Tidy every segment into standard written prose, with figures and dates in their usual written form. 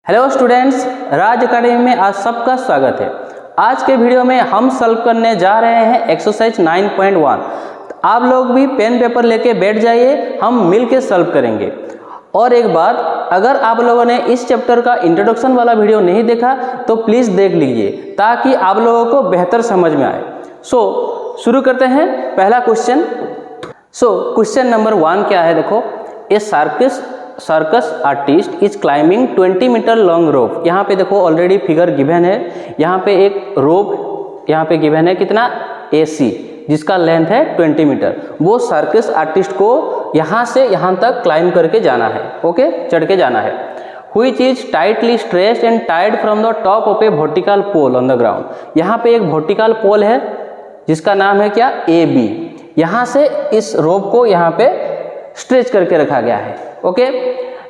Hello students, राज academy में आज सबका स्वागत है। आज के वीडियो में हम सॉल्व करने जा रहे हैं एक्सरसाइज 9.1। आप लोग भी पेन पेपर लेके बैठ जाइए, हम मिल के सॉल्व करेंगे। और एक बात, अगर आप लोगों ने इस चैप्टर का इंट्रोडक्शन वाला वीडियो नहीं देखा तो प्लीज़ देख लीजिए ताकि आप लोगों को बेहतर समझ में आए। शुरू करते हैं पहला क्वेश्चन। क्वेश्चन नंबर 1 क्या है, देखो। A circus artist is climbing 20 metre long rope. यहाँ पे देखो ऑलरेडी फिगर गिवन है। यहाँ पे एक रोप यहाँ पे गिवन है, कितना, AC, जिसका लेंथ है 20 मीटर। वो सर्कस आर्टिस्ट को यहाँ से यहाँ तक क्लाइंब करके जाना है, ओके, चढ़ के जाना है। Which is tightly stretched and tied from the top of a vertical pole on the ground। यहाँ पे एक वर्टिकल पोल है जिसका नाम है क्या, AB। यहाँ से इस रोप को यहाँ पे स्ट्रेच करके रखा गया है, ओके।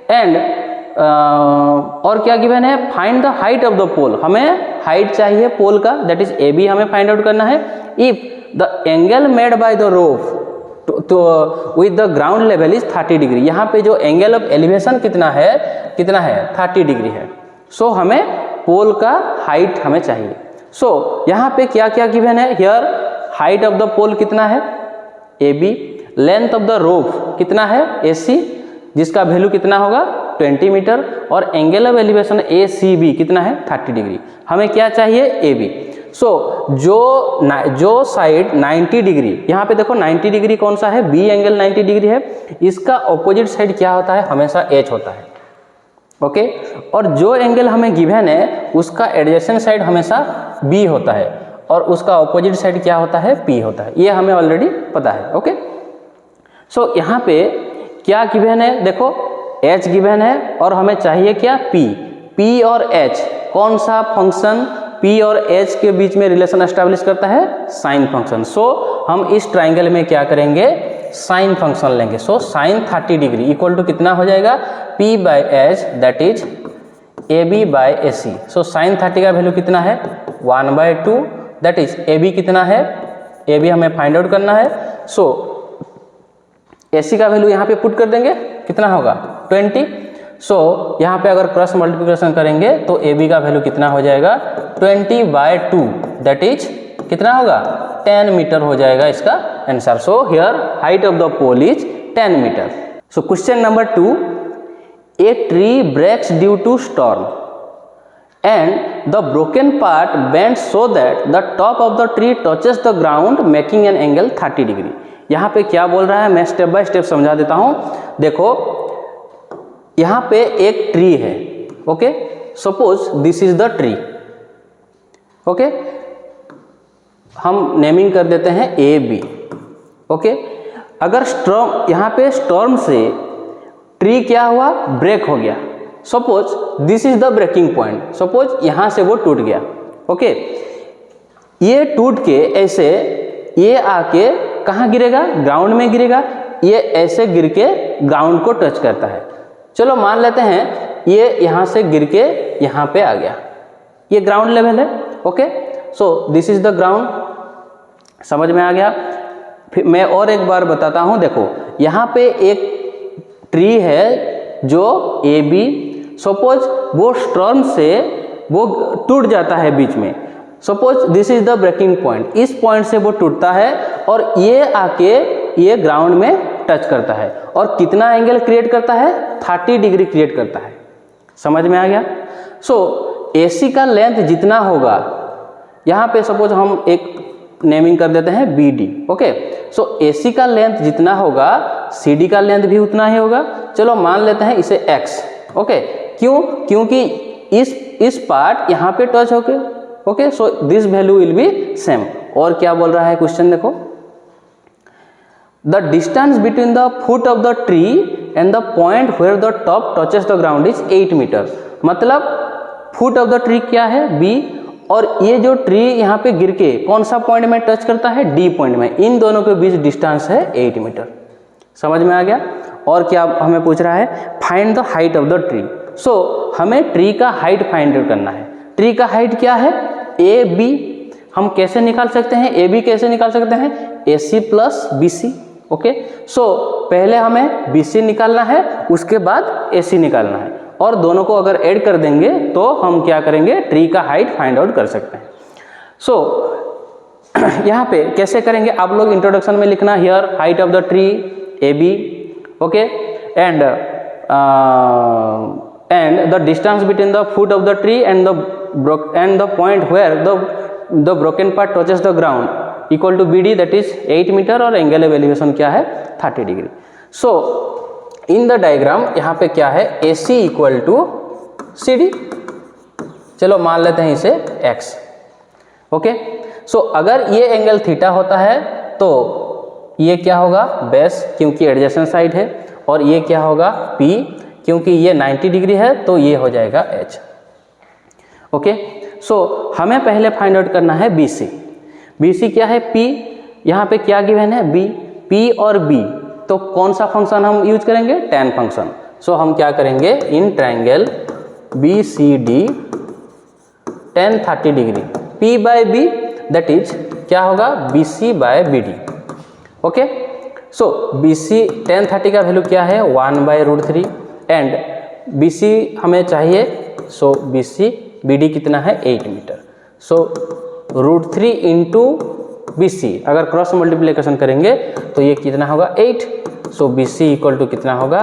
एंड और क्या गिवन है, find the height of the pole. हमें हाइट चाहिए पोल का, दैट इज AB हमें फाइंड आउट करना है। If the angle made by the rope तो with the ground level is 30 degree. यहाँ पे जो एंगल ऑफ एलिवेशन कितना है 30 डिग्री है। सो हमें पोल का हाइट हमें चाहिए। सो यहाँ पे क्या क्या गिवन है, हियर हाइट ऑफ द पोल कितना है AB, length of the rope कितना है AC, जिसका वैल्यू कितना होगा 20 मीटर, और एंगल ऑफ एलिवेशन ACB कितना है 30 डिग्री। हमें क्या चाहिए, AB। जो साइड 90 डिग्री, यहाँ पे देखो 90 डिग्री कौन सा है, B एंगल 90 डिग्री है। इसका ऑपोजिट साइड क्या होता है, हमेशा H होता है, ओके। और जो एंगल हमें गिवन है उसका एडजेसेंट साइड हमेशा B होता है, और उसका ऑपोजिट साइड क्या होता है, P होता है। ये हमें ऑलरेडी पता है, ओके। यहाँ पे क्या गिवन है, देखो H गिवन है और हमें चाहिए क्या, P और H कौन सा फंक्शन P और H के बीच में रिलेशन एस्टेब्लिश करता है, साइन फंक्शन। हम इस ट्राइंगल में क्या करेंगे, साइन फंक्शन लेंगे। साइन 30 डिग्री इक्वल टू कितना हो जाएगा, P by H that is AB by AC। Sine 30 का वैल्यू कितना है 1/2, दैट इज AB कितना है, AB हमें फाइंड आउट करना है। AC का वैल्यू यहाँ पे पुट कर देंगे, कितना होगा 20। यहाँ पे अगर क्रॉस मल्टीप्लिकेशन करेंगे तो AB का वैल्यू कितना हो जाएगा 20/2, दैट इज कितना होगा 10 मीटर हो जाएगा इसका answer. Here height of the pole is 10 metre. Question number 2, a tree breaks due to storm and the broken part bends so that the top of the tree touches the ground making an angle 30 degree. यहाँ पे क्या बोल रहा है, मैं step by step समझा देता हूँ। देखो यहाँ पे एक ट्री है, okay, suppose this is the tree, okay. हम नेमिंग कर देते हैं AB, ओके। अगर स्टॉर्म, यहाँ पे स्टॉर्म से ट्री क्या हुआ, ब्रेक हो गया। Suppose this is the breaking point, suppose यहाँ से वो टूट गया, ओके। ये टूट के ऐसे ये आके कहाँ गिरेगा, ग्राउंड में गिरेगा। ये ऐसे गिर के ग्राउंड को टच करता है। चलो मान लेते हैं ये यहाँ से गिर के यहाँ पे आ गया, ये ग्राउंड लेवल है, okay. This is the ground, समझ में आ गया। फिर मैं और एक बार बताता हूँ, देखो यहाँ पे एक ट्री है जो AB, सपोज वो स्टॉर्म से वो टूट जाता है बीच में। Suppose this is the breaking point, इस पॉइंट से वो टूटता है और ये आके ये ग्राउंड में टच करता है और कितना एंगल क्रिएट करता है, 30 डिग्री क्रिएट करता है। समझ में आ गया। AC का लेंथ जितना होगा, यहाँ पे सपोज हम एक नेमिंग कर देते हैं BD, ओके। AC का लेंथ जितना होगा CD का लेंथ भी उतना ही होगा। चलो मान लेते हैं इसे X, ओके। क्यों, क्योंकि इस पार्ट यहाँ पे टच होके, okay. This value will be same. और क्या बोल रहा है क्वेश्चन, देखो, the distance between the foot of the tree and the point where the top touches the ground is 8 metre. मतलब फुट ऑफ द ट्री क्या है, B, और ये जो ट्री यहाँ पे गिर के कौन सा पॉइंट में टच करता है, D पॉइंट में। इन दोनों के बीच डिस्टेंस है 8 मीटर। समझ में आ गया। और क्या हमें पूछ रहा है, find the height of the tree. हमें ट्री का हाइट फाइंड आउट करना है। ट्री का हाइट क्या है, AB। हम कैसे निकाल सकते हैं, AB कैसे निकाल सकते हैं, AC प्लस BC, ओके। पहले हमें BC निकालना है, उसके बाद AC निकालना है। और दोनों को अगर ऐड कर देंगे तो हम क्या करेंगे, ट्री का हाइट फाइंड आउट कर सकते हैं। सो यहाँ पे कैसे करेंगे, आप लोग इंट्रोडक्शन में लिखना here height of the tree A B, okay, and the distance between the foot of the tree and the point where the broken part touches the ground equal to B D, that is 8 metre, और angle of elevation क्या है 30 degree. So in the diagram यहाँ पे क्या है, A C equal to C D, चलो मान लेते हैं इसे x, ओके। सो अगर ये एंगल थीटा होता है तो ये क्या होगा, बेस, क्योंकि एडजेसेंट साइड है, और ये क्या होगा p, क्योंकि ये 90 डिग्री है तो ये हो जाएगा h, ओके। सो हमें पहले फाइंड आउट करना है BC। BC क्या है, p, यहाँ पे क्या गिवन है b, p और b, तो कौन सा फंक्शन हम यूज करेंगे, tan फंक्शन। सो हम क्या करेंगे, in triangle BCD tan 30 degree p by b, that is क्या होगा BC by BD, okay. So BC tan 30 का वैल्यू क्या है 1/√3 एंड BC हमें चाहिए, सो BC BD कितना है 8 मीटर। सो √3 इंटू BC अगर क्रॉस मल्टीप्लिकेशन करेंगे तो ये कितना होगा 8। सो BC इक्वल टू कितना होगा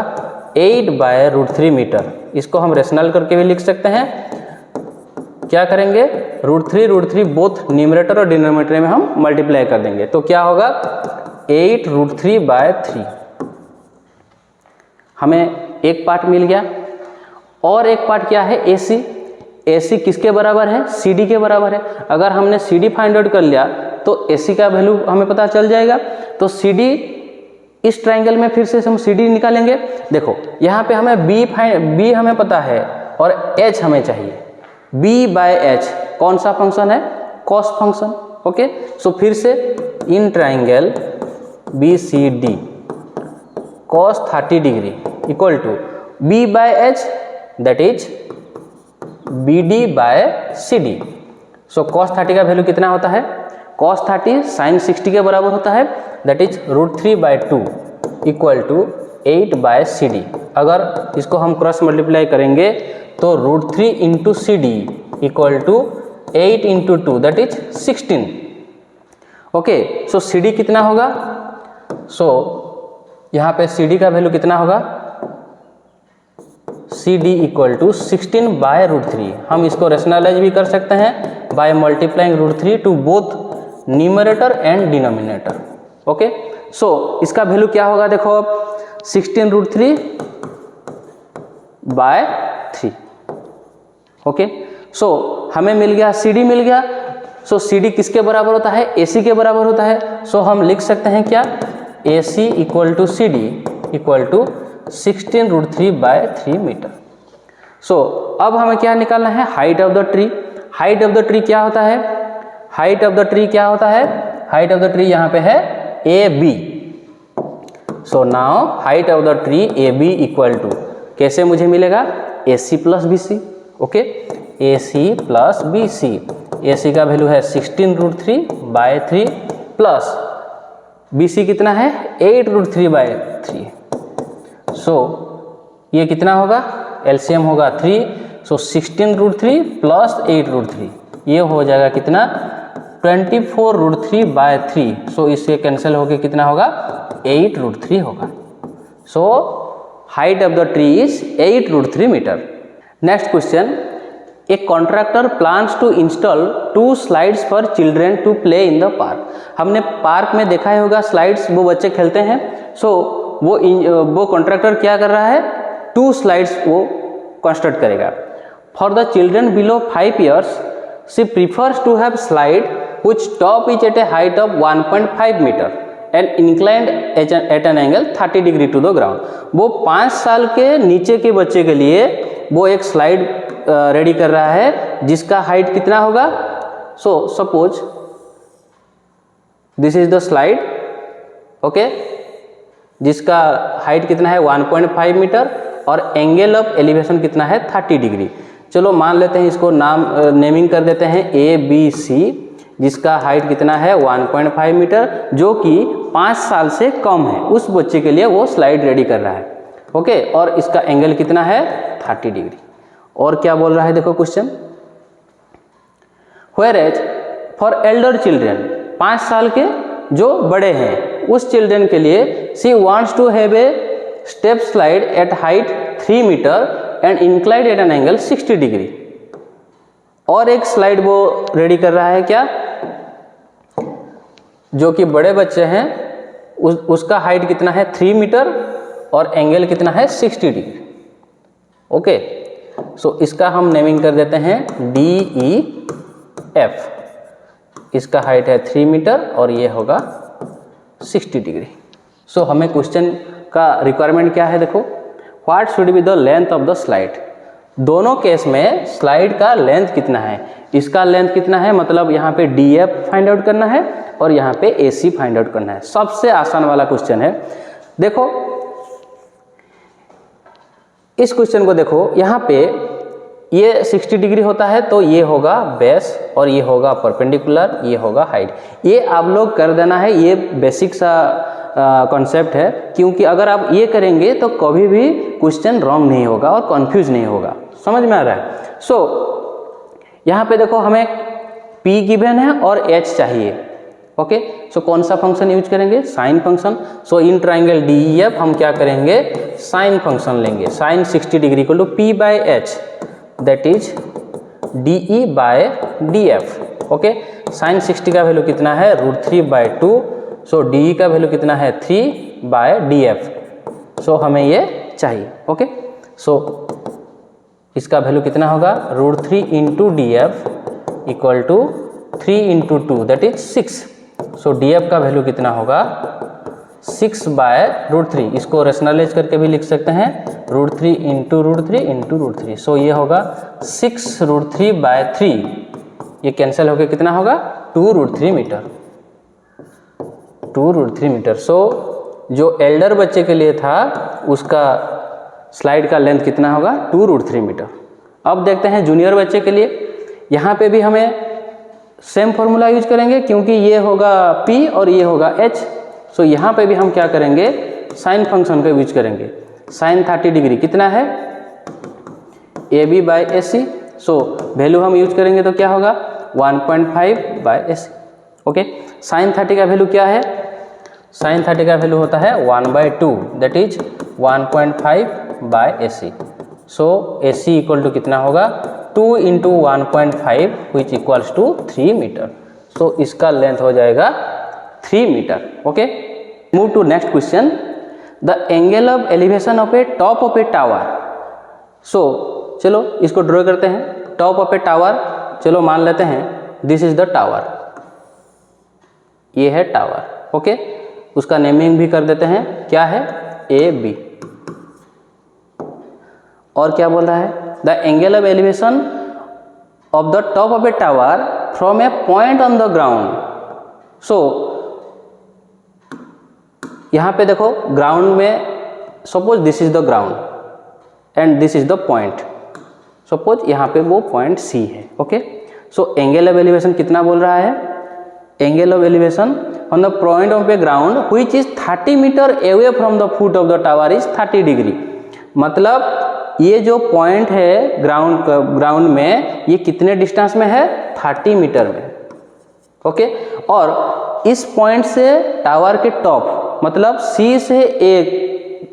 8/√3 मीटर। इसको हम रेशनल करके भी लिख सकते हैं, क्या करेंगे √3 बोथ न्यूमरेटर और डिनोमिनेटर में हम मल्टीप्लाई कर देंगे, तो क्या होगा 8√3/3। हमें एक पार्ट मिल गया, और एक पार्ट क्या है AC। AC किसके बराबर है, CD के बराबर है। अगर हमने CD फाइंड आउट कर लिया तो AC का वैल्यू हमें पता चल जाएगा। तो CD इस ट्रायंगल में फिर से हम CD निकालेंगे। देखो यहाँ पे हमें B हमें पता है और H हमें चाहिए। B/H कौन सा फंक्शन है, कॉस फंक्शन, ओके। सो फिर से in triangle BCD cos 30 degree equal to B/H that is BD/CD। So cos 30 का वैल्यू कितना होता है, cos 30 sin 60 के बराबर होता है, that is √3/2 equal to 8/CD। अगर इसको हम क्रॉस मल्टीप्लाई करेंगे तो √3 into CD equal to 8 into 2 that is 16, okay. So CD कितना होगा, सो यहाँ पे CD का वैल्यू कितना होगा, CD इक्वल टू 16/√3। हम इसको रेशनलाइज भी कर सकते हैं by multiplying √3 to both numerator and denominator, okay. So इसका वैल्यू क्या होगा, देखो अब 16√3/3, ओके। सो हमें मिल गया CD मिल गया। सो CD किसके बराबर होता है, AC के बराबर होता है। सो हम लिख सकते हैं क्या, AC equal to CD equal to 16√3/3 metre. So अब हमें क्या निकालना है, height of the tree. Height of the tree क्या होता है, हाइट ऑफ द ट्री क्या होता है, हाइट ऑफ द ट्री यहाँ पे है AB। So now height of the tree AB equal to कैसे मुझे मिलेगा, AC plus BC, okay. AC plus BC, AC का वैल्यू है 16√3/3 प्लस BC कितना है 8√3/3। सो ये कितना होगा, LCM होगा 3। सो 16√3 प्लस 8√3 ये हो जाएगा कितना 24√3/3। सो इससे कैंसिल होके कितना होगा 8√3 होगा। So height of the tree is 8√3 metre. Next question, a contractor plans to install 2 slides for children to play in the park. हमने पार्क में देखा ही होगा स्लाइड्स, वो बच्चे खेलते हैं। सो वो कॉन्ट्रैक्टर क्या कर रहा है, 2 स्लाइड्स वो कंस्ट्रक्ट करेगा। For the children below 5 years she prefers to have slide which top is at a height of 1.5 metre and inclined at an angle 30 degree to the ground. वो 5 साल के नीचे के बच्चे के लिए वो एक स्लाइड रेडी कर रहा है जिसका हाइट कितना होगा। सो suppose this is the slide, okay, जिसका हाइट कितना है 1.5 मीटर और एंगल ऑफ एलिवेशन कितना है 30 डिग्री। चलो मान लेते हैं इसको नेमिंग कर देते हैं ABC, जिसका हाइट कितना है 1.5 मीटर, जो कि 5 साल से कम है। उस बच्चे के लिए वो स्लाइड रेडी कर रहा है। ओके, और इसका एंगल कितना है 30 डिग्री। और क्या बोल रहा है देखो question, whereas for elder children, 5 साल के जो बड़े हैं उस चिल्ड्रेन के लिए she wants to have a step slide at height 3 metre and inclined at an angle 60 degree. और एक स्लाइड वो रेडी कर रहा है क्या, जो कि बड़े बच्चे हैं उसका हाइट कितना है 3 मीटर और एंगल कितना है 60 डिग्री। ओके, सो इसका हम नेमिंग कर देते हैं DEF। इसका हाइट है 3 मीटर और ये होगा 60 डिग्री। सो हमें क्वेश्चन का रिक्वायरमेंट क्या है देखो, what should be the length of the slide. दोनों केस में स्लाइड का लेंथ कितना है, इसका लेंथ कितना है, मतलब यहाँ पे DF फाइंड आउट करना है और यहाँ पे AC फाइंड आउट करना है। सबसे आसान वाला क्वेश्चन है। देखो इस क्वेश्चन को देखो, यहाँ पे ये 60 डिग्री होता है तो ये होगा बेस और ये होगा परपेंडिकुलर, ये होगा हाइट। ये आप लोग कर देना है, ये बेसिक सा कॉन्सेप्ट है, क्योंकि अगर आप ये करेंगे तो कभी भी क्वेश्चन रॉन्ग नहीं होगा और कंफ्यूज नहीं होगा। समझ में आ रहा है। सो यहाँ पे देखो हमें P गिवन है और H चाहिए। ओके, सो कौन सा फंक्शन यूज करेंगे, sine function. So in triangle DEF हम क्या करेंगे, साइन फंक्शन लेंगे। Sine 60 degree equal to P by H that is DE by DF। Okay, sine 60 का वैल्यू कितना है √3/2। सो DE का वैल्यू कितना है 3 बाय DF। सो हमें ये चाहिए। ओके, सो इसका वैल्यू कितना होगा √3 into DF equal to 3 into 2 that is 6। So DF का वैल्यू कितना होगा 6 बाय √3। इसको रेशनलाइज करके भी लिख सकते हैं √3 इंटू √3 इंटू √3। सो ये होगा 6 √3/3, ये कैंसिल होकर कितना होगा 2 √3 मीटर, 2 √3 मीटर। सो जो एल्डर बच्चे के लिए था उसका स्लाइड का लेंथ कितना होगा 2 √3 मीटर। अब देखते हैं जूनियर बच्चे के लिए। यहाँ पे भी हमें सेम फॉर्मूला यूज करेंगे, क्योंकि ये होगा P और ये होगा H। सो यहाँ पे भी हम क्या करेंगे, साइन फंक्शन का यूज करेंगे। साइन 30 डिग्री कितना है AB by AC। So value हम यूज करेंगे तो क्या होगा 1.5 बाई AC। ओके, साइन 30 का वैल्यू क्या है, साइन 30 का वैल्यू होता है 1/2 that is 1.5 by AC। So AC equal to कितना होगा 2 into 1.5 which equals to 3 metre. So इसका लेंथ हो जाएगा 3 metre. Okay, move to next question, the angle of elevation of a top of a tower. So चलो इसको draw करते हैं। Top of a tower, चलो मान लेते हैं दिस इज द टावर, ये है टावर। ओके, उसका नेमिंग भी कर देते हैं, क्या है AB। और क्या बोल रहा है, the angle of elevation of the top of a tower from a point on the ground. So यहाँ पे देखो ग्राउंड में, suppose this is the ground and this is the point, suppose यहाँ पे वो पॉइंट C है। Okay, so angle of elevation कितना बोल रहा है, angle of elevation on the point of a ground which is 30 metre away from the foot of the tower is 30 degree. मतलब ये जो पॉइंट है ग्राउंड में, ये कितने डिस्टेंस में है 30 मीटर में। ओके, और इस पॉइंट से टावर के टॉप मतलब C से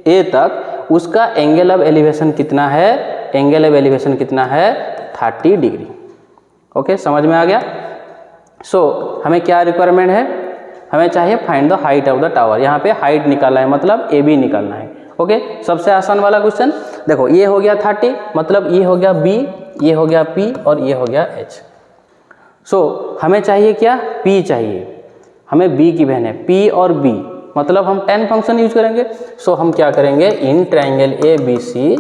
A तक उसका एंगल ऑफ एलिवेशन कितना है, एंगल ऑफ एलिवेशन कितना है 30 डिग्री। ओके, समझ में आ गया। सो हमें क्या रिक्वायरमेंट है, हमें चाहिए find the height of the tower. यहाँ पे हाइट निकालना है, मतलब AB निकालना है। ओके, सबसे आसान वाला क्वेश्चन। देखो ये हो गया 30, मतलब ये हो गया B, ये हो गया P और ये हो गया H। सो हमें चाहिए क्या, P चाहिए, हमें B की बहन है P और B, मतलब हम tan फंक्शन यूज करेंगे। सो हम क्या करेंगे, इन ट्राइंगल ABC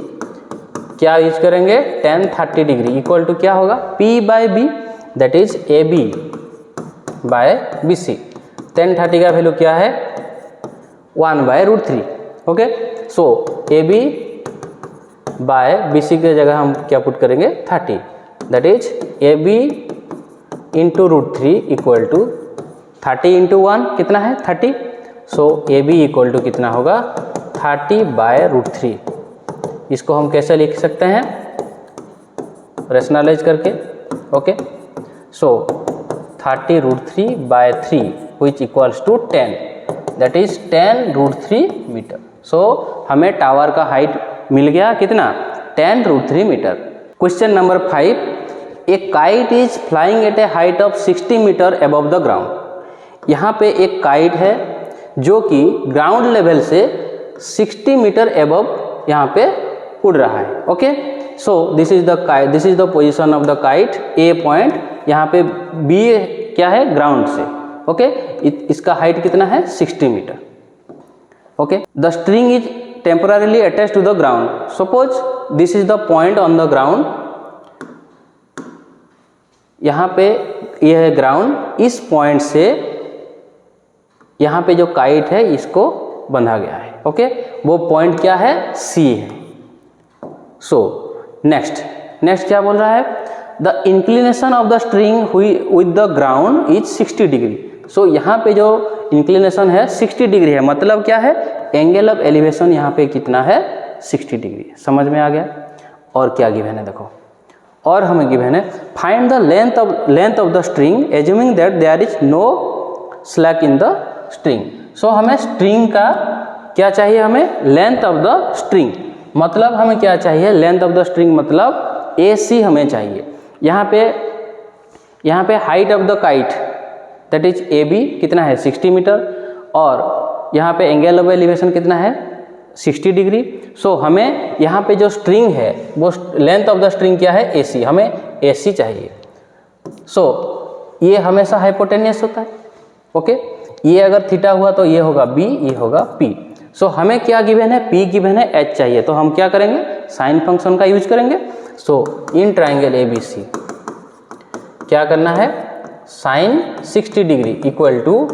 क्या यूज करेंगे, tan 30 डिग्री इक्वल टू क्या होगा P by B that is AB by BC। tan 30 का वैल्यू क्या है 1/√3। Okay, so AB by BC के जगह हम क्या पुट करेंगे 30 that is AB into √3 equal to 30 into 1 कितना है 30। सो AB इक्वल टू कितना होगा 30/√3। इसको हम कैसे लिख सकते हैं, रेशनलाइज करके। Okay, so 30√3/3 which equals to 10, that is 10√3 metre. So हमें टावर का हाइट मिल गया कितना, 10√3 metre. Question number 5, a kite is flying at a height of 60 metre above the ground. यहाँ पे एक काइट है जो कि ग्राउंड लेवल से 60 मीटर अबव यहाँ पे उड़ रहा है। Okay, so this is the kite, this is the position of the kite, A point, यहाँ पे बी क्या है, ग्राउंड से। ओके, इसका हाइट कितना है, 60 metre. Okay, the string is temporarily attached to the ground. Suppose this is the point on the ground, यहाँ पे यह है ग्राउंड, इस पॉइंट से यहाँ पे जो काइट है इसको बंधा गया है। ओके, वो पॉइंट क्या है, सी है। सो नेक्स्ट क्या बोल रहा है, the inclination of the string with the ground is 60 degree. So यहाँ पे जो इंक्लिनेशन है 60 डिग्री है, मतलब क्या है, एंगल ऑफ एलिवेशन यहाँ पे कितना है, 60 डिग्री। समझ में आ गया। और क्या गिवन है देखो, और हमें गिवन है find the length of the string assuming that there is no slack in the string. So हमें स्ट्रिंग का क्या चाहिए, हमें लेंथ ऑफ द स्ट्रिंग, मतलब हमें क्या चाहिए, लेंथ ऑफ द स्ट्रिंग मतलब AC हमें चाहिए। यहाँ पे height of the kite that is AB कितना है, 60 मीटर, और यहाँ पे एंगल ऑफ एलिवेशन कितना है, 60 डिग्री। सो हमें यहाँ पे जो स्ट्रिंग है वो लेंथ ऑफ द स्ट्रिंग क्या है, AC, हमें AC चाहिए। सो ये हमेशा हाइपोटेनियस होता है। ओके, ये अगर थीटा हुआ तो ये होगा B, ये होगा P। सो हमें क्या गिवन है, P गिवन है, H चाहिए, तो हम क्या करेंगे, साइन फंक्शन का यूज करेंगे। सो इन ट्राइंगल ABC क्या करना है, sine 60 degree equal to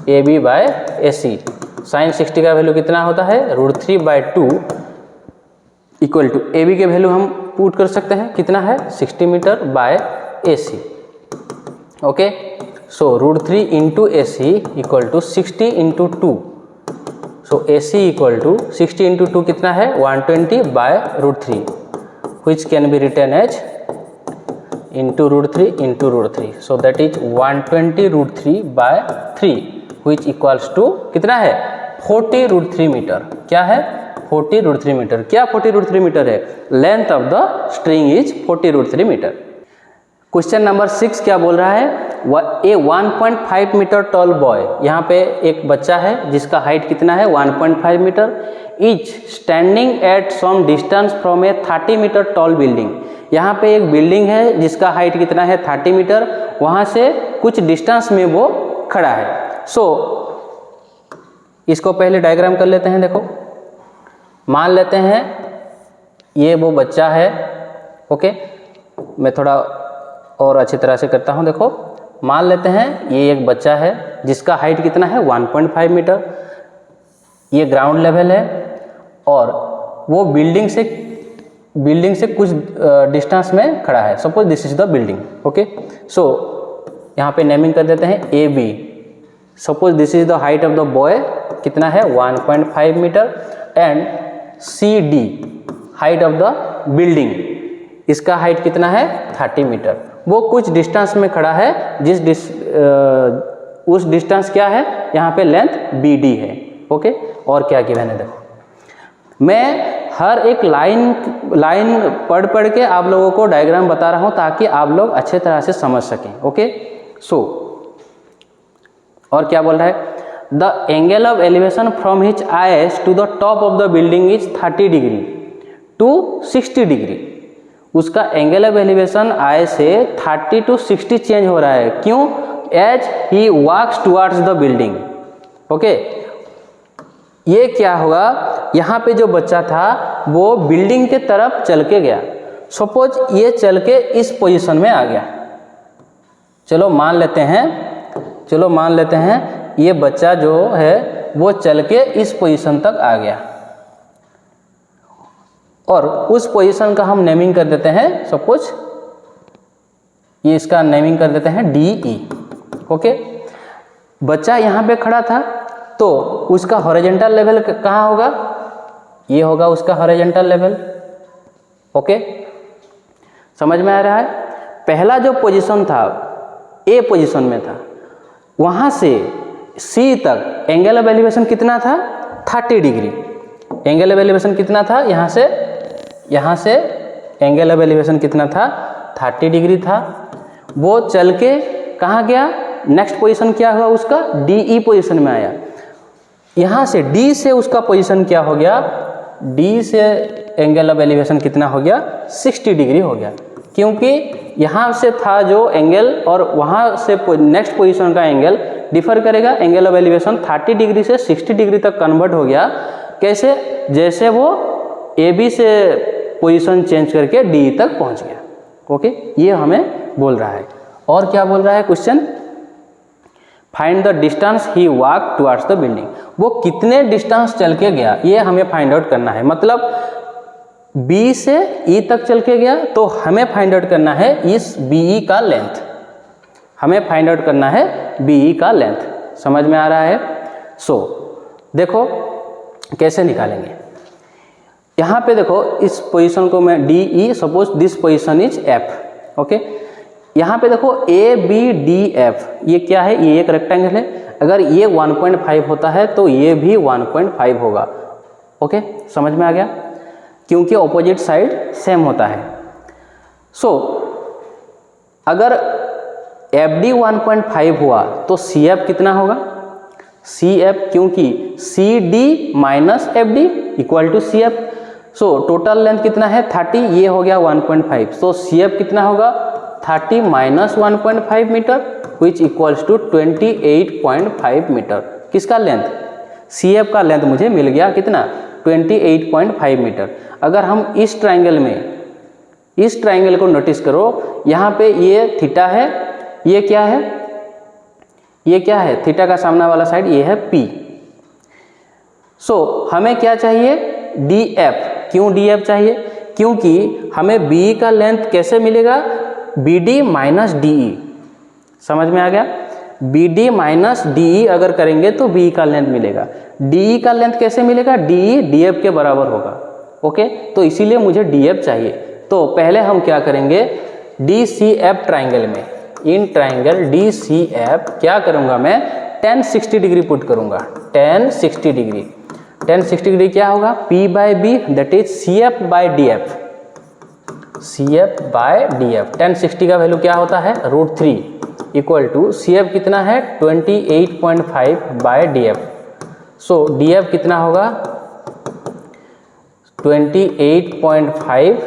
AB/AC। Sine 60 का वैल्यू कितना होता है, √3/2 इक्वल टू AB के वैल्यू हम पुट कर सकते हैं, कितना है, 60 metre by AC। Okay, so √3 into AC equal to 60 into 2। So AC equal to 60 into 2 कितना है, 120/√3 which can be written as into √3 into √3। so that is 120√3/3 which equals to कितना है, 40√3 मीटर। क्या है, 40√3 मीटर। क्या 40√3 मीटर है, length of the string is 40√3 metre. Question number 6 क्या बोल रहा है, ए 1.5 मीटर टॉल बॉय, यहाँ पे एक बच्चा है जिसका हाइट कितना है, 1.5 metre, is standing at some distance from a 30 metre tall building. यहाँ पे एक बिल्डिंग है जिसका हाइट कितना है, 30 मीटर, वहाँ से कुछ डिस्टेंस में वो खड़ा है। सो इसको पहले डायग्राम कर लेते हैं। देखो, मान लेते हैं ये वो बच्चा है। ओके, मैं थोड़ा और अच्छी तरह से करता हूँ। देखो, मान लेते हैं ये एक बच्चा है जिसका हाइट कितना है, 1.5 मीटर, ये ग्राउंड लेवल है, और वो बिल्डिंग से कुछ डिस्टेंस में खड़ा है। Suppose this is the building. Okay, so यहाँ पे नेमिंग कर देते हैं AB। Suppose this is the height of the boy, कितना है, 1.5 metre, and CD height of the building, इसका हाइट कितना है, 30 मीटर। वो कुछ डिस्टेंस में खड़ा है, उस डिस्टेंस क्या है, यहाँ पे लेंथ BD है। ओके, और क्या गिवन है देखो, मैं हर एक लाइन पढ़ के आप लोगों को डायग्राम बता रहा हूँ ताकि आप लोग अच्छे तरह से समझ सकें। ओके, सो और क्या बोल रहा है, the angle of elevation from his eyes to the top of the building is 30 degree to 60 degree. उसका एंगल ऑफ एलिवेशन आई से 30 टू 60 चेंज हो रहा है। क्यों, as he walks towards the building. Okay, ये क्या होगा, यहाँ पे जो बच्चा था वो बिल्डिंग के तरफ चल के गया। सपोज ये चल के इस पोजीशन में आ गया। चलो मान लेते हैं ये बच्चा जो है वो चल के इस पोजीशन तक आ गया, और उस पोजीशन का हम नेमिंग कर देते हैं, सपोज ये इसका नेमिंग कर देते हैं DE। ओके, बच्चा यहाँ पे खड़ा था तो तो उसका हॉरिजॉन्टल लेवल कहाँ होगा, ये होगा उसका हॉरिजॉन्टल लेवल। ओके, समझ में आ रहा है। पहला जो पोजीशन था ए पोजीशन में था, वहाँ से सी तक एंगल ऑफ एलिवेशन कितना था 30 डिग्री। एंगल ऑफ एलिवेशन कितना था, यहाँ से एंगल ऑफ एलिवेशन कितना था 30 डिग्री था। वो चल के कहाँ गया, नेक्स्ट पोजीशन क्या हुआ उसका, डी ई पोजीशन में आया। यहाँ से डी से उसका पोजीशन क्या हो गया, डी से एंगल ऑफ एलिवेशन कितना हो गया 60 डिग्री हो गया, क्योंकि यहाँ से था जो एंगल और वहाँ से नेक्स्ट पोजीशन का एंगल डिफर करेगा। एंगल ऑफ एलिवेशन 30 डिग्री से 60 डिग्री तक कन्वर्ट हो गया। कैसे, जैसे वो ए बी से पोजीशन चेंज करके डी तक पहुँच गया। ओके, ये हमें बोल रहा है। और क्या बोल रहा है question, find the distance he walk towards the building. वो कितने डिस्टेंस चल के गया ये हमें फाइंड आउट करना है। मतलब बी से ई तक चल के गया, तो हमें फाइंड आउट करना है इस बीई का लेंथ, हमें फाइंड आउट करना है बीई का लेंथ। समझ में आ रहा है। सो देखो कैसे निकालेंगे। यहाँ पे देखो इस पोजीशन को मैं D E, suppose this position is F. Okay, यहाँ पे देखो ए बी डी एफ, ये क्या है, ये एक रेक्टेंगल है। अगर ये 1.5 होता है तो ये भी 1.5 होगा। ओके, समझ में आ गया, क्योंकि ऑपोजिट साइड सेम होता है। सो अगर एफ डी 1.5 हुआ तो सी एफ कितना होगा, सी एफ, क्योंकि C D minus F D equal to C F. So total length कितना है 30, ये हो गया 1.5। तो सी एफ कितना होगा 30 minus 1.5 metre which equals to 28.5 metre. किसका लेंथ, सी एफ का लेंथ मुझे मिल गया कितना 28.5 मीटर। अगर हम इस ट्राइंगल में, इस ट्राइंगल को नोटिस करो, यहाँ पे ये थीटा है, ये क्या है, ये क्या है, थीटा का सामने वाला साइड ये है पी। सो हमें क्या चाहिए डी एफ। क्यों डी एफ चाहिए, क्योंकि हमें बी का लेंथ कैसे मिलेगा, B D minus D E. समझ में आ गया, B D minus D E अगर करेंगे तो बी का लेंथ मिलेगा। डी ई का लेंथ कैसे मिलेगा, डी ई डी एफ के बराबर होगा। ओके, तो इसीलिए मुझे डी एफ चाहिए। तो पहले हम क्या करेंगे, डी सी एफ ट्राइंगल में, in triangle D C F क्या करूँगा मैं, tan 60 डिग्री पुट करूँगा। tan 60 डिग्री, tan 60 डिग्री क्या होगा, P by B that is C F by D F, C F by D F. tan 60 का value क्या होता है √3 इक्वल टू सी एफ कितना है 28.5 by D F. So D F कितना होगा 28.5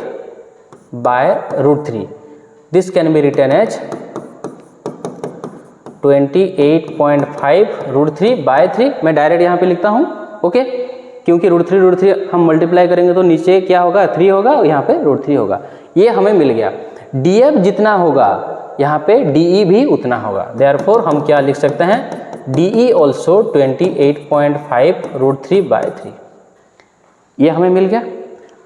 by √3। This can be written as 28.5 √3 by 3। मैं direct यहाँ पे लिखता हूँ। ओके, क्योंकि √3 हम मल्टीप्लाई करेंगे तो नीचे क्या होगा 3 होगा और यहाँ पे √3 होगा। ये हमें मिल गया। डी एफ जितना होगा यहाँ पे डी ई भी उतना होगा। देयरफॉर हम क्या लिख सकते हैं, डी ई ऑल्सो 28.5 √3 बाय 3। ये हमें मिल गया।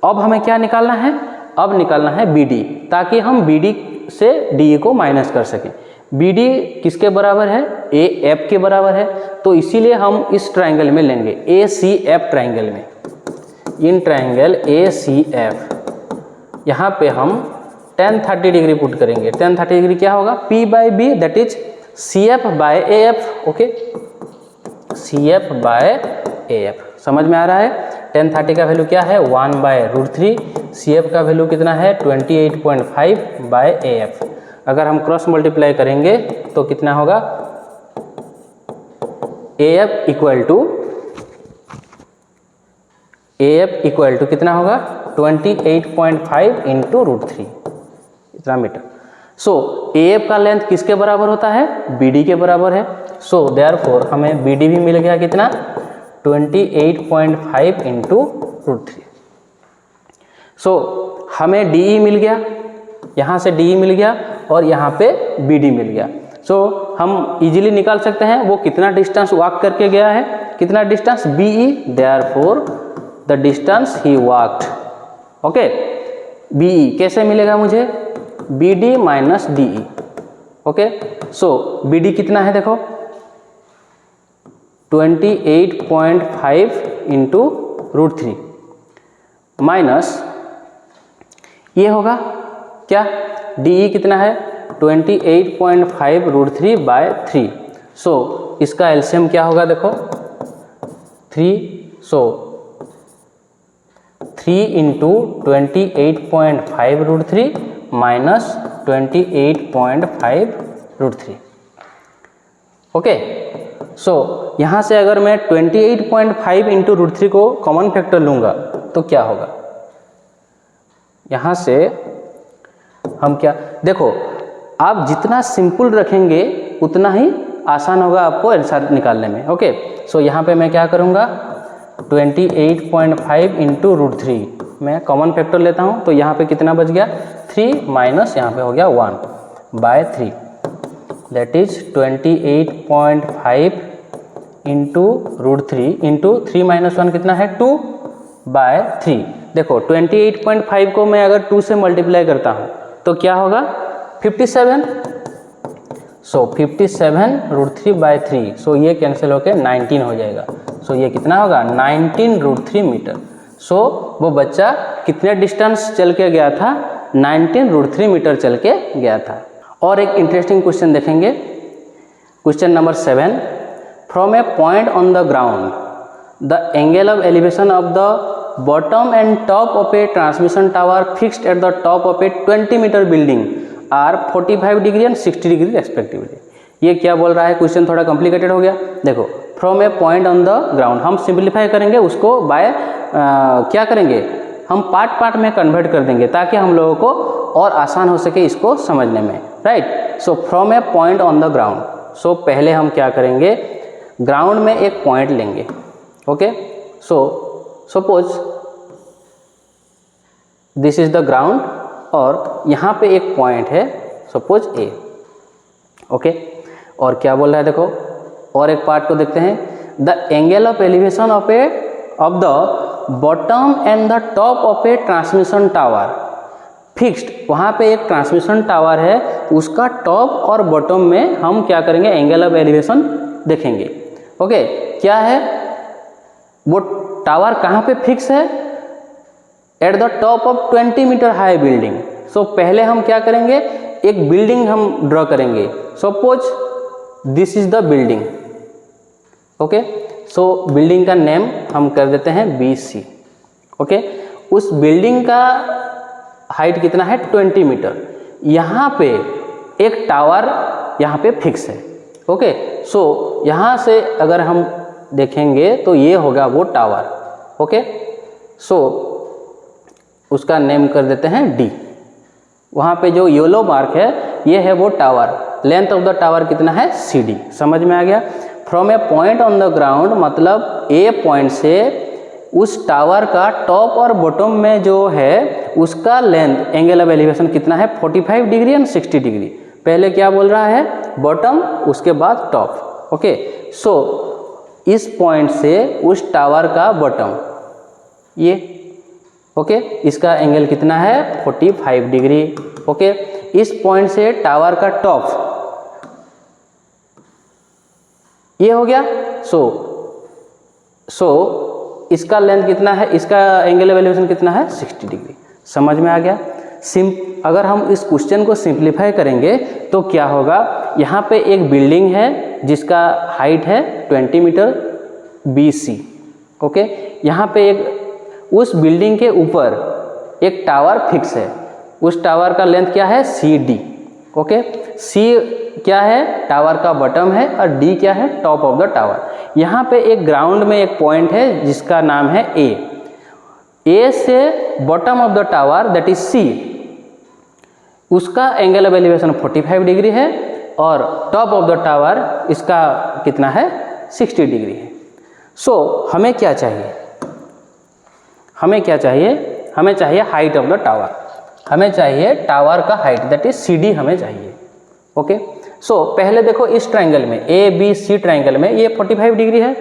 अब हमें क्या निकालना है, अब निकालना है बी डी, ताकि हम बी डी से डी ई को माइनस कर सकें। बी डी किसके बराबर है, ए एफ के बराबर है। तो इसीलिए हम इस ट्राइंगल में लेंगे ए सी एफ ट्राइंगल में, in triangle A C F, यहाँ पे हम tan 30 डिग्री पुट करेंगे। tan 30 डिग्री क्या होगा, P by B that is C F by A F. Okay, C F by A F. समझ में आ रहा है। tan 30 का वैल्यू क्या है 1 बाय √3, सी एफ का वैल्यू कितना है 28.5 बाय ए एफ। अगर हम क्रॉस मल्टीप्लाई करेंगे तो कितना होगा, ए एफ इक्वल टू कितना होगा 28.5 इंटू √3, इतना मीटर। सो ए एफ का लेंथ किसके बराबर होता है, बी डी के बराबर है। सो देयरफॉर हमें बी डी भी मिल गया कितना 28.5 इंटू √3। सो हमें डी ई मिल गया, यहाँ से डी ई मिल गया और यहाँ पे बी डी मिल गया। सो हम इजीली निकाल सकते हैं वो कितना डिस्टेंस वॉक करके गया है, कितना distance B E. Therefore the distance he walked. Okay, B E कैसे मिलेगा मुझे, B D minus D E. Okay, so B D कितना है देखो 28.5 इंटू √3 माइनस ये होगा क्या, डी कितना है 28.5 √3/3। सो इसका एलसीएम क्या होगा देखो 3, सो 3 इंटू 28.5 √3 माइनस 28.5 √3। ओके, सो यहाँ से अगर मैं 28.5 इंटू √3 को कॉमन फैक्टर लूँगा तो क्या होगा, यहाँ से हम क्या देखो, आप जितना सिंपल रखेंगे उतना ही आसान होगा आपको आंसर निकालने में। ओके, सो यहाँ पे मैं क्या करूँगा 28.5 इंटू √3 मैं कॉमन फैक्टर लेता हूँ, तो यहाँ पे कितना बच गया 3 माइनस यहाँ पे हो गया 1/3 that is 28.5 into √3 into 3 minus 1 कितना है 2/3। देखो 28.5 को मैं अगर 2 से मल्टीप्लाई करता हूँ तो क्या होगा 57। सो 57 √3/3, सो ये कैंसिल होकर 19 हो जाएगा। सो ये कितना होगा 19 √3 मीटर। सो वो बच्चा कितने डिस्टेंस चल के गया था 19 √3 मीटर चल के गया था। और एक इंटरेस्टिंग क्वेश्चन देखेंगे, question number 7, from a point on the ground the angle of elevation of the bottom and top of a transmission tower fixed at the top of a 20 meter building are 45 degree and 60 degree respectively. ये क्या बोल रहा है, question थोड़ा complicated हो गया। देखो from a point on the ground, हम सिंप्लीफाई करेंगे उसको बाय क्या करेंगे, हम पार्ट में कन्वर्ट कर देंगे ताकि हम लोगों को और आसान हो सके इसको समझने में, right. So from a point on the ground, so पहले हम क्या करेंगे ग्राउंड में एक पॉइंट लेंगे। Okay, so suppose this is the ground और यहाँ पे एक पॉइंट है सपोज ए। ओके, और क्या बोल रहा है देखो, और एक पार्ट को देखते हैं, the angle of elevation of the bottom and the top of A transmission tower fixed. वहाँ पे एक ट्रांसमिशन टावर है, उसका टॉप और बॉटम में हम क्या करेंगे एंगल ऑफ एलिवेशन देखेंगे। ओके, क्या है वो टावर कहाँ पे फिक्स है, at the top of 20 metre high building. So पहले हम क्या करेंगे एक बिल्डिंग हम ड्रॉ करेंगे, suppose this is the building. Okay, so building का नेम हम कर देते हैं BC। ओके, उस बिल्डिंग का हाइट कितना है 20 मीटर। यहाँ पे एक टावर यहाँ पे फिक्स है। ओके, सो यहाँ से अगर हम देखेंगे तो ये होगा वो टावर। ओके, सो उसका नेम कर देते हैं D। वहाँ पे जो येलो मार्क है ये है वो tower, length of the tower कितना है CD। समझ में आ गया। From a point on the ground मतलब ए पॉइंट से उस टावर का टॉप और बॉटम में जो है उसका लेंथ एंगल ऑफ एलिवेशन कितना है 45 डिग्री एंड 60 डिग्री। पहले क्या बोल रहा है बॉटम, उसके बाद टॉप। ओके, सो इस पॉइंट से उस टावर का बॉटम ये, ओके, इसका एंगल कितना है 45 डिग्री। ओके, इस पॉइंट से टावर का टॉप ये हो गया। सो इसका लेंथ कितना है, इसका एंगल ऑफ एलिवेशन कितना है 60 डिग्री। समझ में आ गया। अगर हम इस क्वेश्चन को सिंप्लीफाई करेंगे तो क्या होगा, यहाँ पे एक बिल्डिंग है जिसका हाइट है 20 मीटर BC। ओके, यहाँ पे एक उस बिल्डिंग के ऊपर एक टावर फिक्स है, उस टावर का लेंथ क्या है CD। ओके, C क्या है टावर का बॉटम है और D क्या है टॉप ऑफ द टावर। यहाँ पे एक ग्राउंड में एक पॉइंट है जिसका नाम है A से bottom of the tower that is C, उसका एंगल ऑफ एलिवेशन 45 डिग्री है और टॉप ऑफ द टावर इसका कितना है 60 डिग्री है। सो हमें क्या चाहिए, हमें क्या चाहिए, हमें चाहिए हाइट ऑफ द टावर, हमें चाहिए टावर का हाइट दैट इज CD हमें चाहिए। ओके, सो पहले देखो इस ट्रायंगल में ABC ट्रायंगल में ये 45 डिग्री है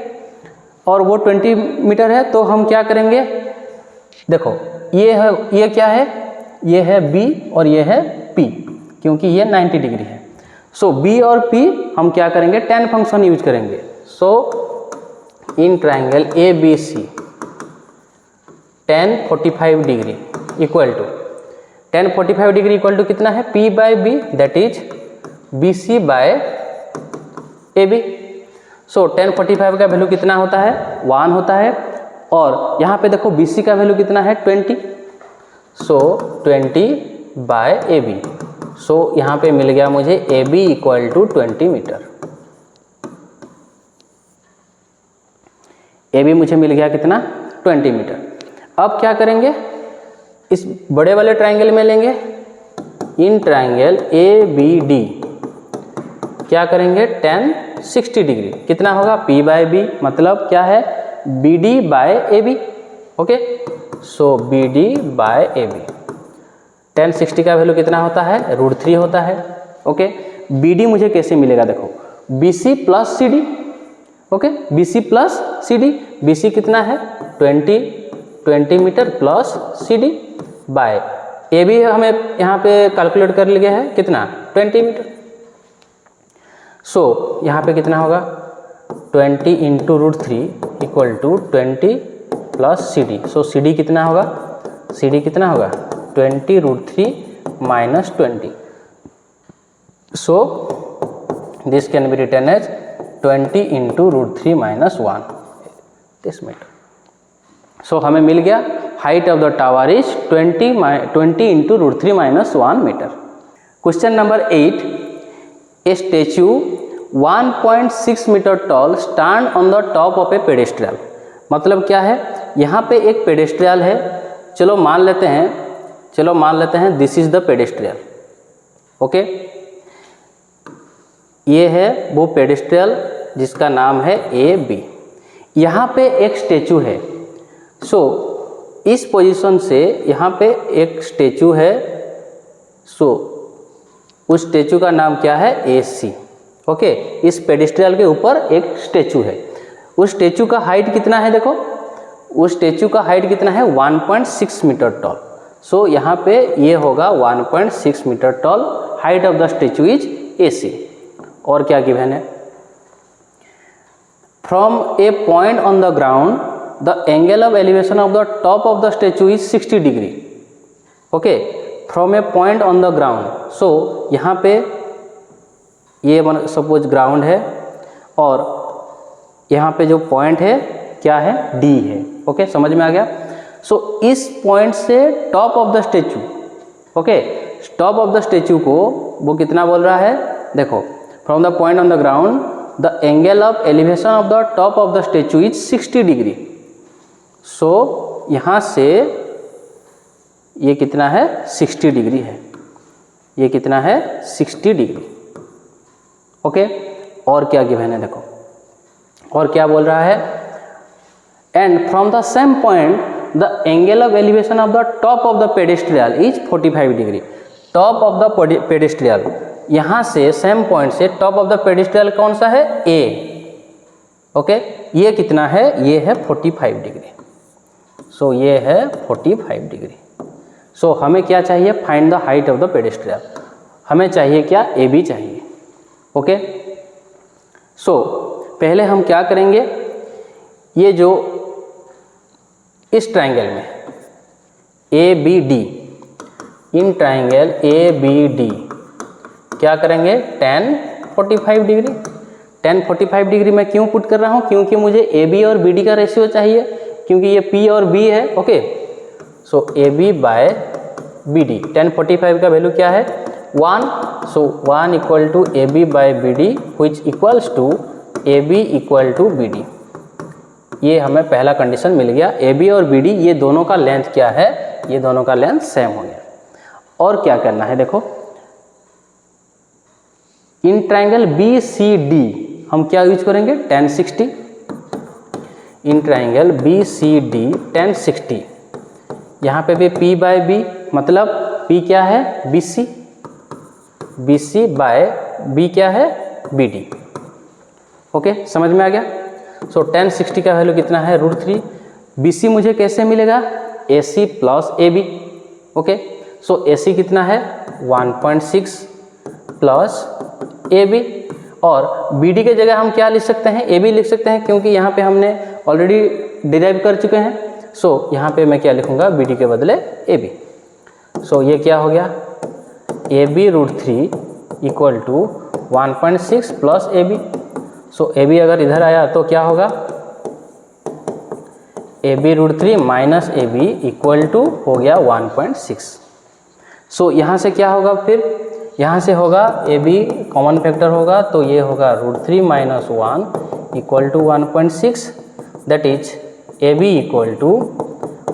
और वो 20 मीटर है, तो हम क्या करेंगे देखो ये है, ये क्या है, ये है B और ये है P, क्योंकि ये 90 डिग्री है। सो B और P हम क्या करेंगे tan फंक्शन यूज करेंगे। So in triangle A B C tan 45 degree equal to tan 45 degree equal to कितना है, P by B that is B C by A B. So tan 45 का value कितना होता है, 1 होता है, और यहाँ पे देखो बी सी का वैल्यू कितना है, 20। सो 20 बाय ए बी। सो यहाँ पे मिल गया मुझे A B equal to 20 metre. A B मुझे मिल गया कितना, 20 मीटर। अब क्या करेंगे, इस बड़े वाले ट्राइंगल में लेंगे in triangle A B D, क्या करेंगे tan 60 डिग्री, कितना होगा P बाय बी, मतलब क्या है B D by A B. Okay, so B D by A B. tan 60 का वैल्यू कितना होता है, √3 होता है। ओके, बी डी मुझे कैसे मिलेगा, देखो B C plus C D. Okay, B C plus C D, B C कितना है 20 metre plus C D by A B हमें यहाँ पे कैलकुलेट कर लिया है कितना, 20 मीटर। सो यहाँ पे कितना होगा 20 into √3 equal to 20 plus C D. So C D कितना होगा, सी डी कितना होगा 20 √3 minus 20। So this can be written as 20 into √3 minus 1 this metre. So हमें मिल गया height of the tower is 20 into √3 minus 1 metre. Question number 8, a statue 1.6 metre tall stand on the top of a pedestal. मतलब क्या है, यहाँ पे एक पेडेस्ट्रियल है, चलो मान लेते हैं दिस इज द पेडेस्ट्रियल। ओके, ये है वो पेडेस्ट्रियल जिसका नाम है ए बी। यहाँ पे एक स्टेचू है। सो इस पोजीशन से यहाँ पे एक स्टेचू है। सो उस स्टेचू का नाम क्या है, ए सी। ओके, इस पेडेस्ट्रियल के ऊपर एक स्टेचू है। उस स्टेचू का हाइट कितना है, देखो उस स्टेचू का हाइट कितना है 1.6 मीटर टॉल। सो यहाँ पे ये होगा 1.6 metre tall, height of the statue is A C. और क्या गिवन है, from a point on the ground the angle of elevation of the top of the statue is 60 degree. Okay, from a point on the ground. So यहाँ पे ये suppose ground है और यहाँ पे जो पॉइंट है क्या है, डी है। ओके, समझ में आ गया। सो इस पॉइंट से top of the statue, okay top of the statue को वो कितना बोल रहा है, देखो from the point on the ground the angle of elevation of the top of the statue is 60 degree. So यहाँ से ये कितना है 60 डिग्री है, ये कितना है 60 डिग्री। ओके, और क्या गिवन है, देखो और क्या बोल रहा है, and from the same point the angle of elevation of the top of the pedestal is 45 degree. Top of the pedestal, यहाँ से सेम पॉइंट से टॉप ऑफ द पेडेस्ट्रियल कौन सा है, ए। ओके, ये कितना है, ये है 45 डिग्री। सो ये है 45 डिग्री। सो हमें क्या चाहिए, find the height of the pedestal. हमें चाहिए क्या, ए बी चाहिए। ओके, सो पहले हम क्या करेंगे, ये जो इस ट्राइंगल में A B D, in triangle A B D क्या करेंगे, tan 45 डिग्री। tan 45 डिग्री मैं क्यों पुट कर रहा हूँ, क्योंकि मुझे ए बी और बी डी का रेशियो चाहिए, क्योंकि ये P और B है। Okay, so A B by B D, tan 45 का वैल्यू क्या है 1। So 1 equal to A B by B D which equals to A B equal to B D. ये हमें पहला कंडीशन मिल गया, ए बी और बी डी ये दोनों का लेंथ क्या है, ये दोनों का लेंथ सेम हो गया। और क्या करना है, देखो in triangle B C D हम क्या यूज करेंगे, tan 60। In triangle B C D tan 60, यहाँ पे भी P बाय B, मतलब P क्या है बी सी बाय B क्या है बी डी। ओके, समझ में आ गया। सो tan 60 का वैल्यू कितना है √3। बी सी मुझे कैसे मिलेगा, A C plus A B. Okay, so A C कितना है 1.6 प्लस ए बी, और बी डी के जगह हम क्या लिख सकते हैं, ए बी लिख सकते हैं, क्योंकि यहाँ पे हमने ऑलरेडी डिराइव कर चुके हैं। सो यहाँ पे मैं क्या लिखूँगा, बी डी के बदले ए बी। सो ये क्या हो गया, A B root 3 equal to 1.6 plus A B. So A B अगर इधर आया तो क्या होगा, A B root 3 minus A B equal to हो गया 1.6। सो यहाँ से क्या होगा, फिर यहाँ से होगा ए बी कॉमन फैक्टर होगा, तो ये होगा root 3 minus 1 equal to 1.6, that is A B equal to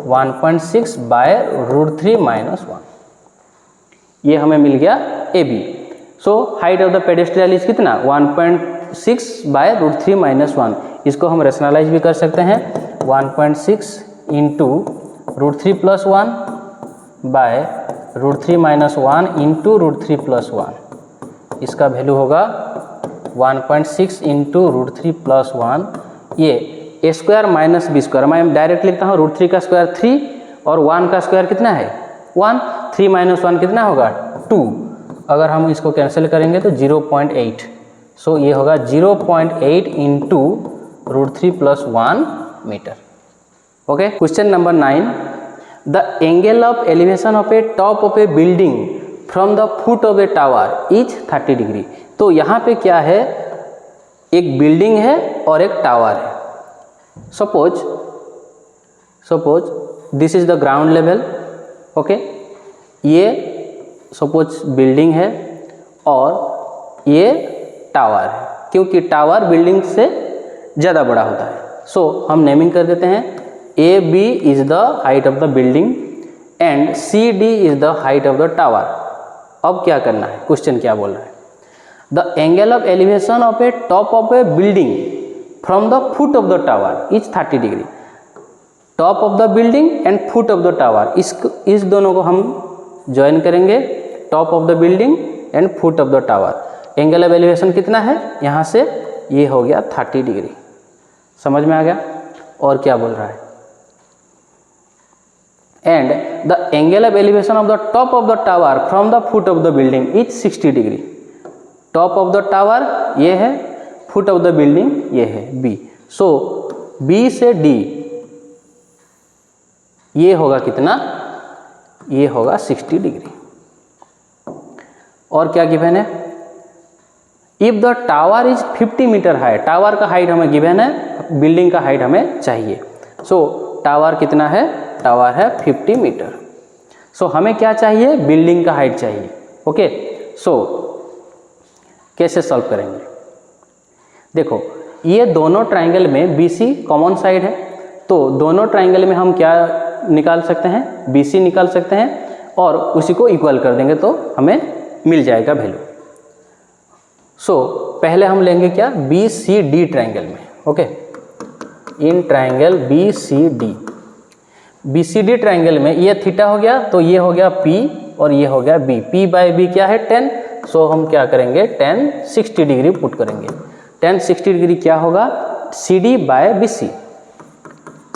1.6 by root 3 minus 1। ये हमें मिल गया A B. So height of the pedestal is कितना, 1.6 बाय रूट 3 माइनस 1। इसको हम रेशनलाइज भी कर सकते हैं, 1.6 into root 3 plus 1 by root 3 minus 1 into root 3 plus 1। इसका वैल्यू होगा 1.6 इंटू रूट 3 प्लस 1, ये ए स्क्वायर माइनस बी स्क्वायर। मैं डायरेक्ट लिखता हूँ, रूट 3 का स्क्वायर 3 और 1 का स्क्वायर कितना है 1, 3 माइनस 1 कितना होगा 2। अगर हम इसको कैंसिल करेंगे तो 0.8। सो ये होगा 0.8 into root 3 plus 1 metre. Okay, question number 9, the angle of elevation of a top of a building from the foot of a tower is 30 degree. तो यहाँ पे क्या है, एक बिल्डिंग है और एक टावर है। Suppose this is the ground level. Okay, ये सपोज बिल्डिंग है और ये टावर है, क्योंकि टावर बिल्डिंग से ज़्यादा बड़ा होता है। सो हम नेमिंग कर देते हैं, A B is the height of the building and C D is the height of the tower. अब क्या करना है, क्वेश्चन क्या बोल रहा है, the angle of elevation of a top of a building from the foot of the tower is 30 degree. Top of the building and foot of the tower, इस दोनों को हम ज्वाइन करेंगे, top of the building and foot of the tower. Angle of elevation कितना है, यहाँ से ये हो गया 30 डिग्री। समझ में आ गया। और क्या बोल रहा है, and the angle of elevation of the top of the tower from the foot of the building is 60 degree. Top of the tower ये है, फुट ऑफ द बिल्डिंग ये है बी। सो बी से डी ये होगा कितना, ये होगा 60 डिग्री। और क्या गिवन है, if the tower is 50 metre high, tower का हाइट हमें गिवन है, बिल्डिंग का हाइट हमें चाहिए। सो टावर कितना है, टावर है 50 मीटर। सो हमें क्या चाहिए, बिल्डिंग का हाइट चाहिए। ओके, सो कैसे सॉल्व करेंगे, देखो ये दोनों ट्राइंगल में BC कॉमन साइड है, तो दोनों ट्राइंगल में हम क्या निकाल सकते हैं, BC निकाल सकते हैं और उसी को इक्वल कर देंगे तो हमें मिल जाएगा वैल्यू। सो पहले हम लेंगे क्या, BCD ट्राइंगल में। Okay, in triangle BCD triangle में ये थीटा हो गया, तो ये हो गया P और ये हो गया B। P बाय B क्या है 10। सो हम क्या करेंगे, tan 60 डिग्री पुट करेंगे। tan 60 डिग्री क्या होगा, CD by BC,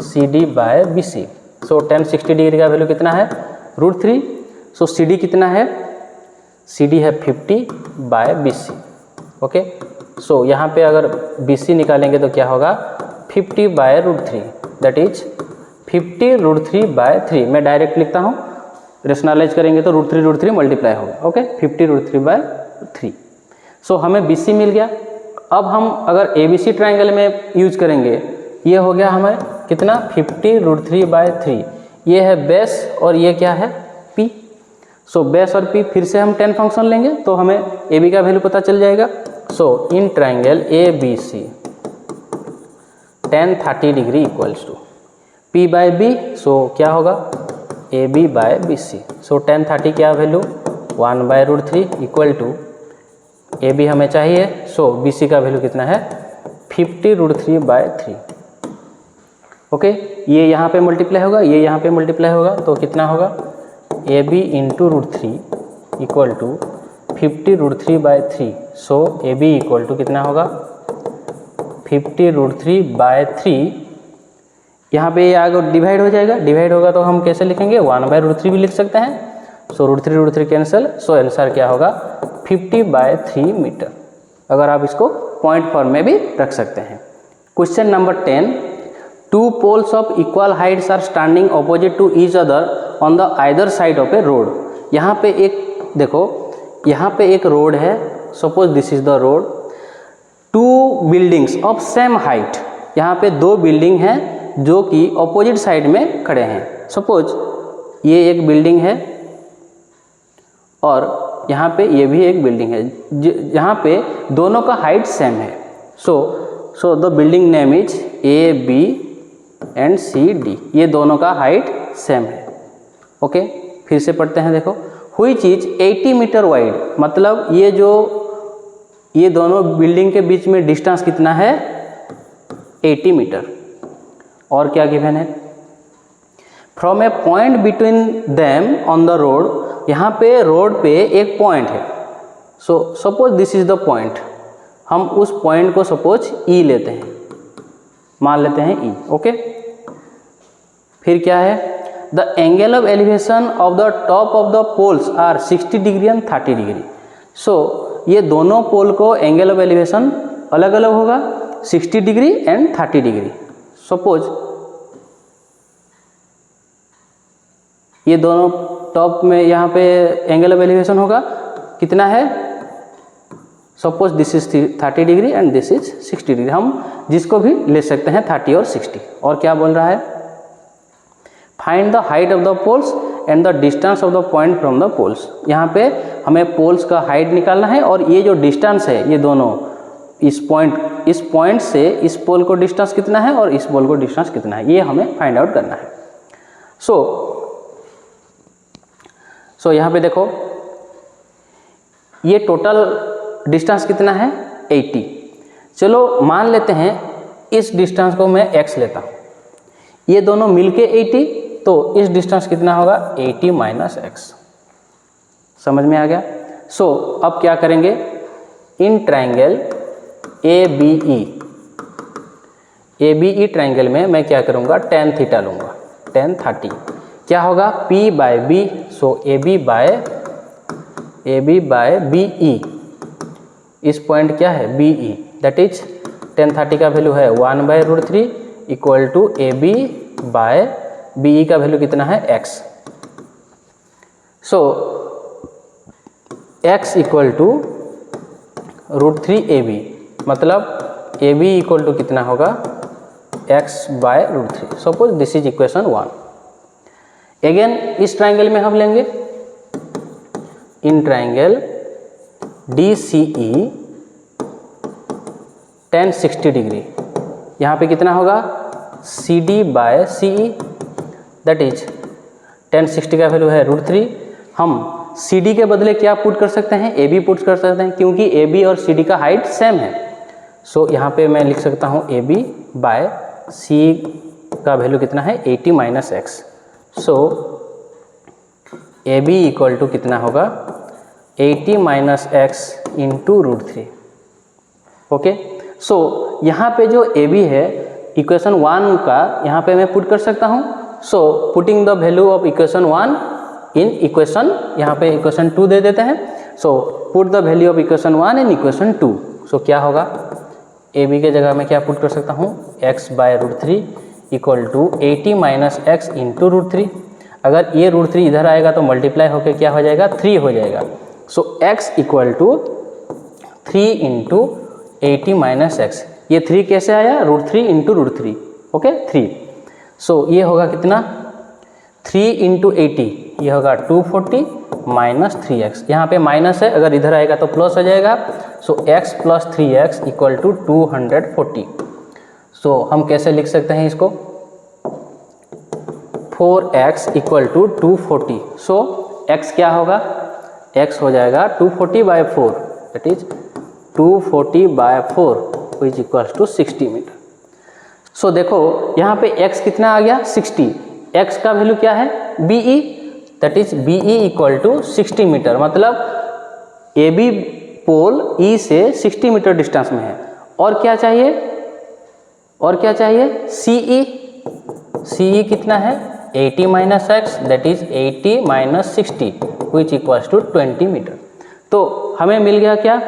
CD by BC। So tan 60 degree का वैल्यू कितना है, √3। सो CD कितना है, CD है 50 बाय BC। ओके, सो यहाँ पे अगर BC निकालेंगे तो क्या होगा, 50 बाय √3, दैट इज 50 √3 बाय 3। मैं डायरेक्ट लिखता हूँ, रेशनलाइज करेंगे तो √3 मल्टीप्लाई होगा। Okay, 50 √3 by 3। सो हमें BC मिल गया। अब हम अगर ABC ट्राइंगल में यूज करेंगे, ये हो गया हमें कितना, 50 √3 बाय 3। ये है बेस और ये क्या है P। सो बेस और P फिर से हम tan फंक्शन लेंगे तो हमें AB का वैल्यू पता चल जाएगा। So in triangle ABC tan 30 degree equals to P by B। So क्या होगा, AB by BC। So tan 30 क्या वैल्यू, 1 बाय √3 इक्वल टू AB हमें चाहिए। सो BC का वैल्यू कितना है, 50 √3 बाय 3। ओके, ये यहाँ पे मल्टीप्लाई होगा, ये यहाँ पे मल्टीप्लाई होगा, तो कितना होगा, AB into √3 equal to 50 √3 by 3। So AB equal to कितना होगा, 50 √3 बाय 3। यहाँ पे ये आगे डिवाइड हो जाएगा, डिवाइड होगा तो हम कैसे लिखेंगे, 1 बाय √3 भी लिख सकते हैं। सो √3 कैंसिल। सो आंसर क्या होगा, 50 बाय 3 मीटर। अगर आप इसको पॉइंट फॉर्म में भी रख सकते हैं। Question number 10, two poles of equal heights are standing opposite to each other on the either side of a road. यहाँ पे एक देखो, यहाँ पे एक रोड है, suppose this is the road, two buildings of same height, यहाँ पे दो बिल्डिंग हैं जो कि ऑपोजिट साइड में खड़े हैं। सपोज ये एक बिल्डिंग है और यहाँ पे ये भी एक बिल्डिंग है, यहाँ पे दोनों का हाइट सेम है। So the building name is A B and C D, ये दोनों का हाइट सेम है। ओके, फिर से पढ़ते हैं, देखो, हुई चीज 80 मीटर वाइड, मतलब ये दोनों बिल्डिंग के बीच में डिस्टेंस कितना है, 80 मीटर। और क्या गिवन है, from a point between them on the road, यहाँ पे रोड पे एक पॉइंट है। सो suppose this is the point, हम उस पॉइंट को सपोज ई लेते हैं, मान लेते हैं ई। ओके, फिर क्या है, the angle of elevation of the top of the poles are 60 degree and 30 degree. So ये दोनों पोल को एंगल ऑफ एलिवेशन अलग अलग होगा, 60 डिग्री एंड 30 डिग्री। सपोज ये दोनों टॉप में यहाँ पे एंगल ऑफ एलिवेशन होगा कितना है, suppose this is 30 degree and this is 60 degree, हम जिसको भी ले सकते हैं 30 और 60। और क्या बोल रहा है, find the height of the poles and the distance of the point from the poles. यहाँ पे हमें पोल्स का हाइट निकालना है और ये जो डिस्टेंस है, ये दोनों इस पॉइंट से इस पोल को डिस्टेंस कितना है और इस पोल को डिस्टेंस कितना है, ये हमें फाइंड आउट करना है। सो यहाँ पे देखो, ये टोटल डिस्टेंस कितना है, 80। चलो मान लेते हैं इस डिस्टेंस को मैं x लेता हूँ, ये दोनों मिलके 80, तो इस डिस्टेंस कितना होगा, 80 माइनस x। समझ में आ गया। सो अब क्या करेंगे, इन ट्रायंगल ABE ट्रायंगल में मैं क्या करूँगा, tan थीटा लूँगा, tan 30, क्या होगा, P by B। So AB by BE, इस पॉइंट क्या है, BE, दैट इज tan 30 का वैल्यू है 1/√3 equal to AB by BE का वैल्यू कितना है, x। So x equal to √3 AB, मतलब AB इक्वल टू कितना होगा, x/√3। Suppose this is equation 1। Again इस ट्राइंगल में हम लेंगे, in triangle DCE tan 60 degree, यहाँ पे कितना होगा, CD by CE, that is tan 60 का वैल्यू है √3। हम CD के बदले क्या पुट कर सकते हैं, AB पुट कर सकते हैं, क्योंकि AB और CD का हाइट सेम है। सो यहाँ पे मैं लिख सकता हूँ AB बाय CE का वैल्यू कितना है, 80 minus x। So AB equal to कितना होगा, 80 minus x into √3। Okay, so यहाँ पे जो AB है इक्वेशन 1 का, यहाँ पे मैं पुट कर सकता हूँ। So putting the value of equation 1 in equation, यहाँ पे इक्वेशन 2 दे देते हैं। So put the value of equation 1 in equation 2। सो क्या होगा, AB के जगह मैं क्या पुट कर सकता हूँ, x/√3 equal to 80 minus x into √3। अगर ये √3 इधर आएगा तो मल्टीप्लाई होकर क्या हो जाएगा, 3 हो जाएगा। So x equal to 3 into 80 minus x, ये 3 कैसे आया, √3 इंटू √3। ओके, 3। सो ये होगा कितना, 3 इंटू 80, ये होगा 240 माइनस 3x, यहाँ पे माइनस है, अगर इधर आएगा तो प्लस हो जाएगा। So x plus 3x equal to 240। So हम कैसे लिख सकते हैं इसको, 4x equal to 240। So x क्या होगा, x हो जाएगा 240/4, that is 240/4 which equals to 60 metre. So देखो यहाँ पे x कितना आ गया, 60। x का वैल्यू क्या है, BE, that is BE equal to 60 metre, मतलब AB पोल E से 60 मीटर डिस्टेंस में है। और क्या चाहिए, CE कितना है, 80 minus x, that is 80 minus 60 which equals to 20 metre. तो हमें मिल गया क्या,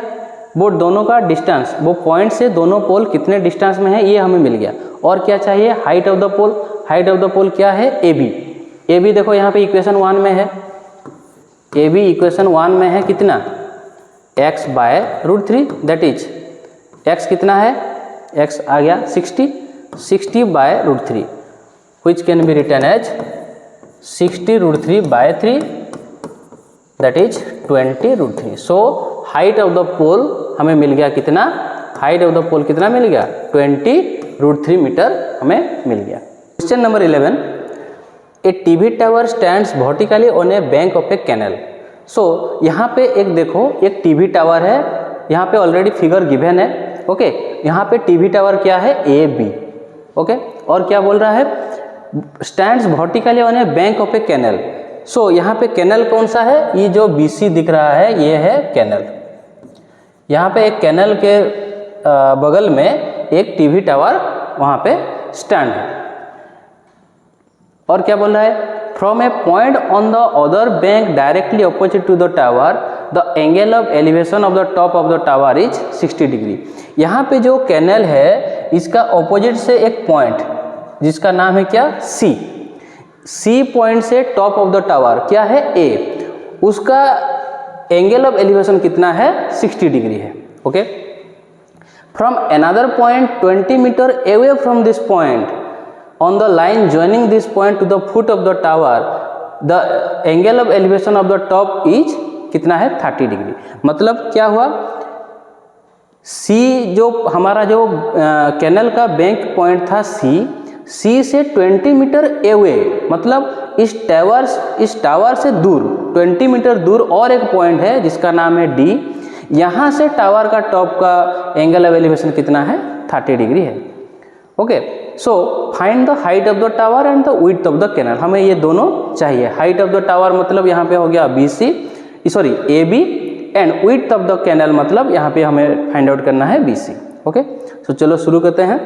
वो दोनों का डिस्टेंस, वो पॉइंट से दोनों पोल कितने डिस्टेंस में है, ये हमें मिल गया। और क्या चाहिए, height of the pole. Height of the pole क्या है, ए बी। ए बी देखो यहाँ पे इक्वेशन 1 में है, ए बी इक्वेशन 1 में है कितना, x by root 3 that is x कितना है, x आ गया 60 by root 3 which can be written as 60 root 3 by 3 that is 20 root 3। So height of the pole हमें मिल गया कितना, हाइट ऑफ द पोल कितना मिल गया, 20 रूट 3 मीटर हमें मिल गया। Question number 11, a TV tower stands vertically on a bank of a canal. So यहाँ पे एक देखो, एक टीवी टावर है, यहाँ पे ऑलरेडी फिगर गिवन है, ओके। यहाँ पे टीवी टावर क्या है, ए बी, ओके। और क्या बोल रहा है, stands vertically on a bank of a canal. So यहाँ पे कैनल कौन सा है, ये जो BC दिख रहा है ये है कैनल। यहाँ पे एक कैनल के बगल में एक टीवी टावर वहाँ पे स्टैंड है। और क्या बोल रहा है, from a point on the other bank directly opposite to the tower the angle of elevation of the top of the tower is 60 degree. यहाँ पे जो कैनल है इसका ऑपोजिट से एक पॉइंट जिसका नाम है क्या, सी पॉइंट से टॉप ऑफ द टावर क्या है, ए, उसका एंगल ऑफ एलिवेशन कितना है, 60 डिग्री है, okay. From another point 20 metre away from this point on the line joining this point to the foot of the tower the angle of elevation of the top is कितना है, 30 degree. मतलब क्या हुआ, C जो हमारा जो canal का bank point था C से 20 मीटर अवे, मतलब इस टावर से दूर 20 मीटर दूर और एक पॉइंट है जिसका नाम है D। यहाँ से टावर का टॉप का एंगल ऑफ एलिवेशन कितना है, 30 डिग्री है, okay. So find the height of the tower and the width of the canal. हमें ये दोनों चाहिए। हाइट ऑफ द टावर मतलब यहाँ पे हो गया A B, and width of the canal मतलब यहाँ पे हमें फाइंड आउट करना है BC, ओके। सो चलो शुरू करते हैं।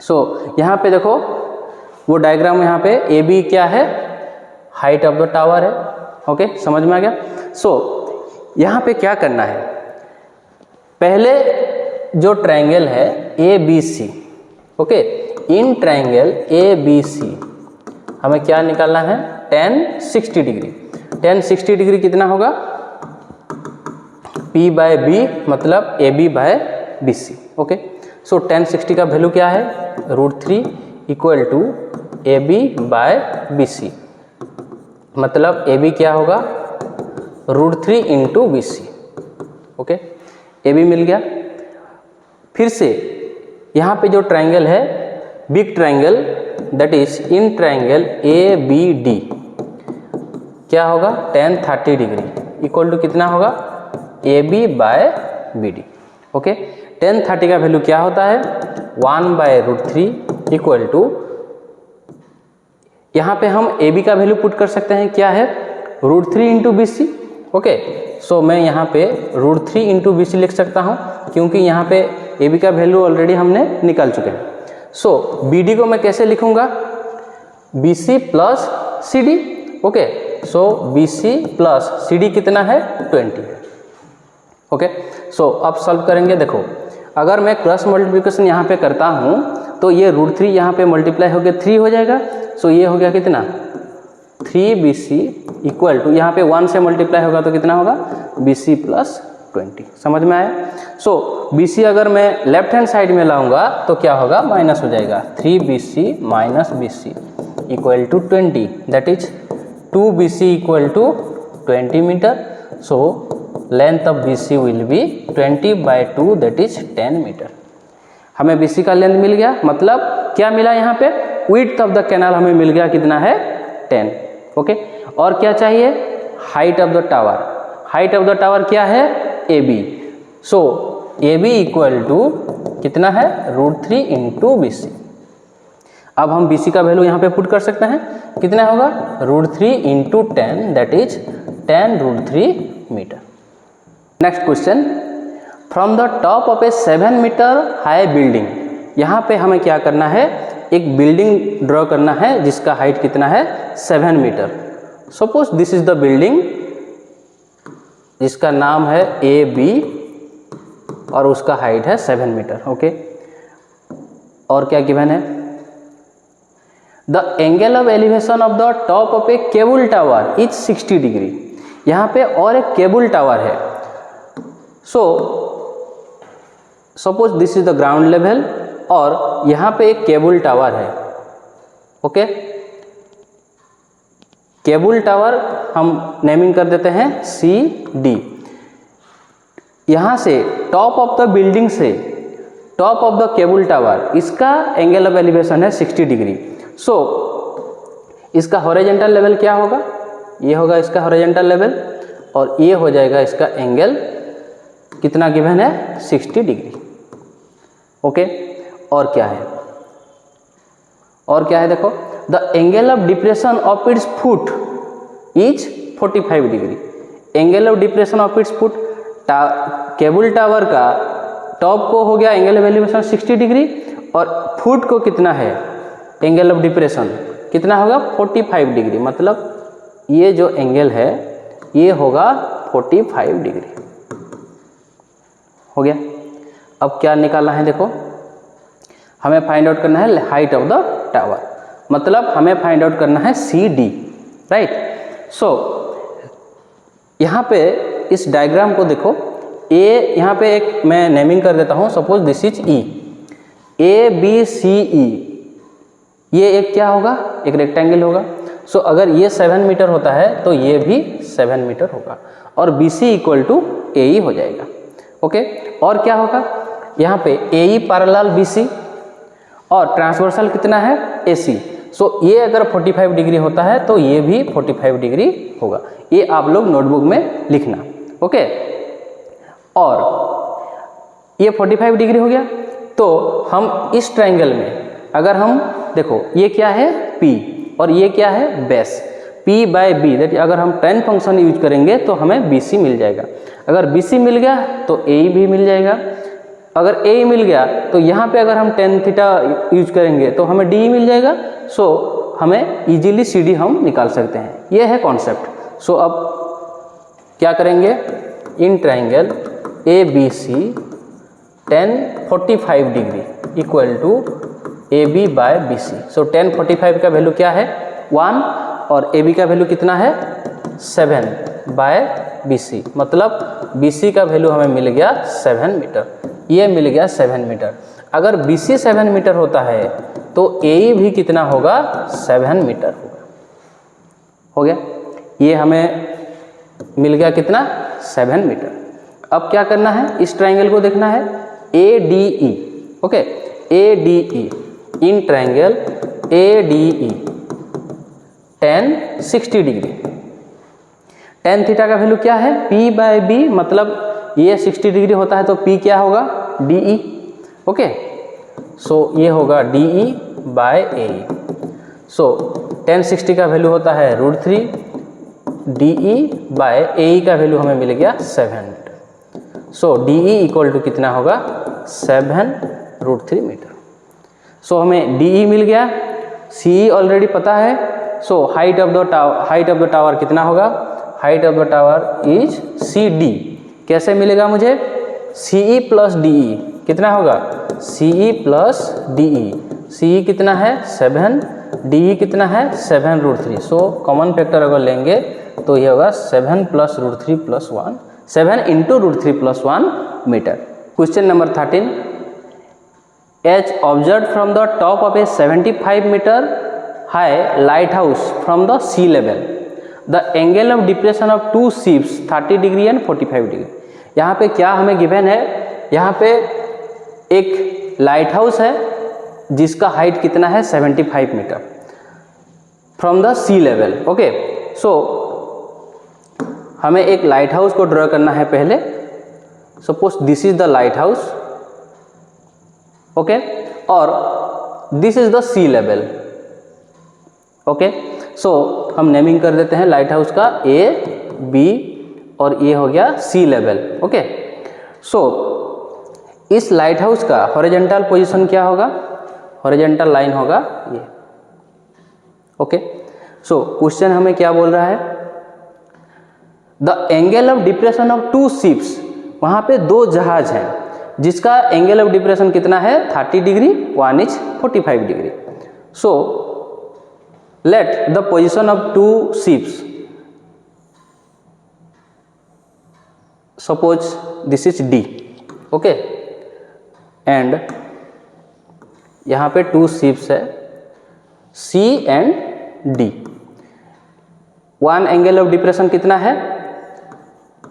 सो यहाँ पे देखो वो डायग्राम, यहाँ पे ए बी क्या है, हाइट ऑफ द टावर है, ओके, समझ में आ गया। सो यहाँ पे क्या करना है, पहले जो ट्रायंगल है ABC, ओके, इन ट्रायंगल ABC हमें क्या निकालना है, tan 60 डिग्री। tan 60 डिग्री कितना होगा, P बाय B मतलब AB by BC, okay. So tan 60 का वैल्यू क्या है, √3 equal to AB by BC, मतलब AB क्या होगा, √3 इंटू BC, ओके। AB मिल गया। फिर से यहाँ पे जो ट्रायंगल है big triangle that is in triangle ABD क्या होगा, tan 30 डिग्री इक्वल टू कितना होगा, AB by BD, okay. tan 30 का वैल्यू क्या होता है, 1 बाय √3 इक्वल टू, यहाँ पे हम AB का वैल्यू पुट कर सकते हैं, क्या है, √3 इंटू BC, ओके। सो मैं यहाँ पे √3 इंटू BC लिख सकता हूँ क्योंकि यहाँ पे AB का वैल्यू ऑलरेडी हमने निकाल चुके हैं। सो BD को मैं कैसे लिखूंगा, BC plus CD, okay. So BC plus CD कितना है, 20 है, ओके। सो अब सॉल्व करेंगे। देखो अगर मैं क्रॉस मल्टीप्लिकेशन यहाँ पे करता हूँ तो ये √3 यहाँ पे मल्टीप्लाई हो गया 3 हो जाएगा। सो ये हो गया कितना, 3BC इक्वल टू, यहाँ पे 1 से मल्टीप्लाई होगा तो कितना होगा, BC प्लस 20। समझ में आया। सो BC अगर मैं लेफ्ट हैंड साइड में लाऊंगा तो क्या होगा, माइनस हो जाएगा, 3BC minus BC equal to 20 that is 2BC equal to 20 metre. So length of BC will be 20 by 2 that is 10 metre. हमें BC का लेंथ मिल गया, मतलब क्या मिला यहाँ पे, विड्थ ऑफ द कैनाल हमें मिल गया कितना है, 10, ओके। और क्या चाहिए, height of the tower. Height of the tower क्या है, AB। So AB equal to कितना है, √3 इंटू BC। अब हम BC का वैल्यू यहाँ पे पुट कर सकते हैं, कितना होगा, √3 into 10 that is 10 √3 metre. Next question, from the top of a 7 metre high building. यहाँ पे हमें क्या करना है, एक बिल्डिंग ड्रॉ करना है जिसका हाइट कितना है, 7 metre. Suppose this is the building जिसका नाम है AB और उसका हाइट है 7 मीटर, ओके। और क्या गिवन है, the angle of elevation of the top of A cable tower is 60 degree. यहाँ पे और एक केबल टावर है। सो suppose this is the ground level और यहाँ पे एक केबल टावर है। ओके, केबल टावर हम नेमिंग कर देते हैं CD। यहाँ से टॉप ऑफ द बिल्डिंग से top of the cable tower, इसका एंगल ऑफ एलिवेशन है 60 डिग्री। सो इसका हॉरिजॉन्टल लेवल क्या होगा, ये होगा इसका हॉरिजॉन्टल लेवल और ये हो जाएगा इसका एंगल कितना गिवन है 60 डिग्री। ओके, और क्या है, और क्या है देखो, the angle of depression of its foot is 45 degree. Angle of depression of its foot, cable tower का टॉप को हो गया एंगल ऑफ एलिवेशन 60 डिग्री और फुट को कितना है एंगल ऑफ डिप्रेशन कितना होगा 45 डिग्री। मतलब ये जो एंगल है ये होगा 45 डिग्री। हो गया। अब क्या निकालना है देखो, हमें फाइंड आउट करना है हाइट ऑफ द टावर, मतलब हमें फाइंड आउट करना है CD, राइट। सो यहाँ पे इस डायग्राम को देखो, यहाँ पे एक मैं नेमिंग कर देता हूँ, suppose this is E, ABCE, ये एक क्या होगा, एक रेक्टेंगल होगा। सो अगर ये 7 मीटर होता है तो ये भी 7 मीटर होगा और BC इक्वल टू AE हो जाएगा। ओके, और क्या होगा, यहाँ पे AE पैरेलल BC और ट्रांसवर्सल कितना है AC। सो ये अगर 45 डिग्री होता है तो ये भी 45 डिग्री होगा। ये आप लोग नोटबुक में लिखना। ओके, और ये 45 डिग्री हो गया। तो हम इस ट्रायंगल में अगर हम देखो, ये क्या है P और ये क्या है बेस, P/B, दैट अगर हम tan फंक्शन यूज करेंगे तो हमें BC मिल जाएगा। अगर BC मिल गया तो AE भी मिल जाएगा। अगर AE मिल गया तो यहाँ पे अगर हम tan थीटा यूज करेंगे तो हमें DE मिल जाएगा। सो हमें इजीली CD हम निकाल सकते हैं। ये है कॉन्सेप्ट। सो अब क्या करेंगे, in triangle ABC tan 45 degree equal to AB/BC। So tan 45 का वैल्यू क्या है 1 और AB का वैल्यू कितना है 7/BC, मतलब BC का वैल्यू हमें मिल गया 7 मीटर। ये मिल गया 7 मीटर। अगर BC 7 मीटर होता है तो AE भी कितना होगा 7 मीटर होगा। हो गया, ये हमें मिल गया कितना 7 मीटर। अब क्या करना है, इस ट्रायंगल को देखना है ADE। Okay, ADE, in triangle ADE tan 60 degree, tan theta का वैल्यू क्या है P/B, मतलब ये 60 डिग्री होता है तो P क्या होगा DE। ओके, सो ये होगा DE/AE। सो tan 60 का वैल्यू होता है √3, DE/AE का वैल्यू हमें मिल गया 7 metre. So DE equal to कितना होगा 7√3 मीटर। सो हमें DE मिल गया, CE ऑलरेडी पता है। सो हाइट ऑफ द टावर कितना होगा, height of the tower is CD। कैसे मिलेगा मुझे, CE प्लस DE कितना होगा CE प्लस DE। CE कितना है 7, DE कितना है 7√3। सो कॉमन फैक्टर अगर लेंगे तो ये होगा 7 + √3 + 1, 7 × √3 + 1 metre. Question number 13, As observed from the top of a 75 meter high lighthouse from the sea level, the angle of depression of two ships 30 degree and 45 degree. यहाँ पे क्या हमें गिवन है, यहाँ पे एक लाइट हाउस है जिसका हाइट कितना है 75 metre from the sea level. Okay, so हमें एक लाइट हाउस को ड्रॉ करना है पहले। Suppose this is the light house, okay, और this is the sea level. Okay, so हम नेमिंग कर देते हैं लाइट हाउस का A, B और ये हो गया सी लेवल। ओके, सो इस लाइट हाउस का हॉरिजॉन्टल पोजीशन क्या होगा, हॉरिजॉन्टल लाइन होगा ये। ओके, सो क्वेश्चन हमें क्या बोल रहा है, the angle of depression of two ships, वहाँ पे दो जहाज हैं, जिसका एंगल ऑफ डिप्रेशन कितना है 30 degree, one is 45 degree. So let the position of two ships, suppose this is D, okay, and यहाँ पे टू शिप्स है C and D। One angle of depression कितना है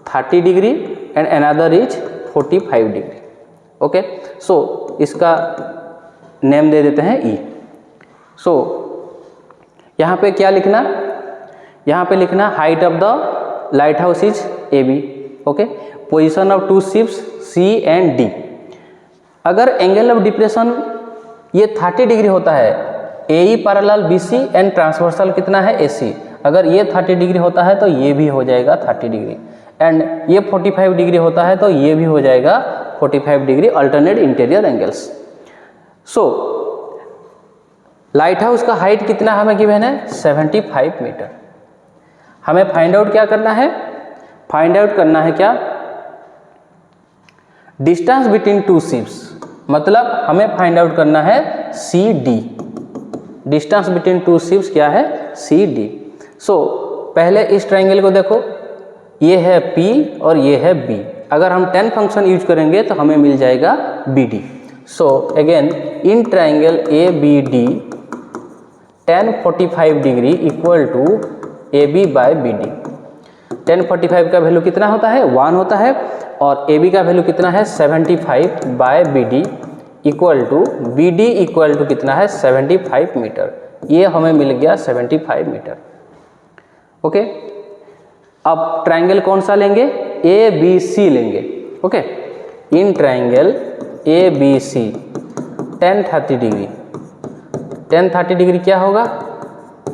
30 degree and another is 45 degree, okay. So इसका name दे देते हैं E। सो यहाँ पे क्या लिखना, यहाँ पे लिखना height of the light house is AB, okay. Position of two ships C and D। अगर एंगल ऑफ डिप्रेशन ये 30 डिग्री होता है, AE parallel BC and transversal कितना है AC। अगर ये 30 डिग्री होता है तो ये भी हो जाएगा 30 डिग्री, एंड ये 45 डिग्री होता है तो ये भी हो जाएगा 45 degree, alternate interior angles. So light house का हाइट कितना हमें गिवन है 75 मीटर। हमें फाइंड आउट क्या करना है, फाइंड आउट करना है क्या, डिस्टेंस बिटवीन टू शिप्स, मतलब हमें फाइंड आउट करना है CD। Distance between to ships क्या है CD। सो पहले इस ट्राइंगल को देखो, ये है P और ये है B। अगर हम tan फंक्शन यूज करेंगे तो हमें मिल जाएगा BD। So again in triangle ABD tan 45 degree equal to AB by BD। tan 45 का वैल्यू कितना होता है 1 होता है, और AB का वैल्यू कितना है 75 by BD equal to BD equal to कितना है 75 मीटर। ये हमें मिल गया 75 मीटर, ओके। अब ट्राइंगल कौन सा लेंगे, ABC लेंगे, ओके। इन triangle ABC tan 30 degree, tan 30 degree क्या होगा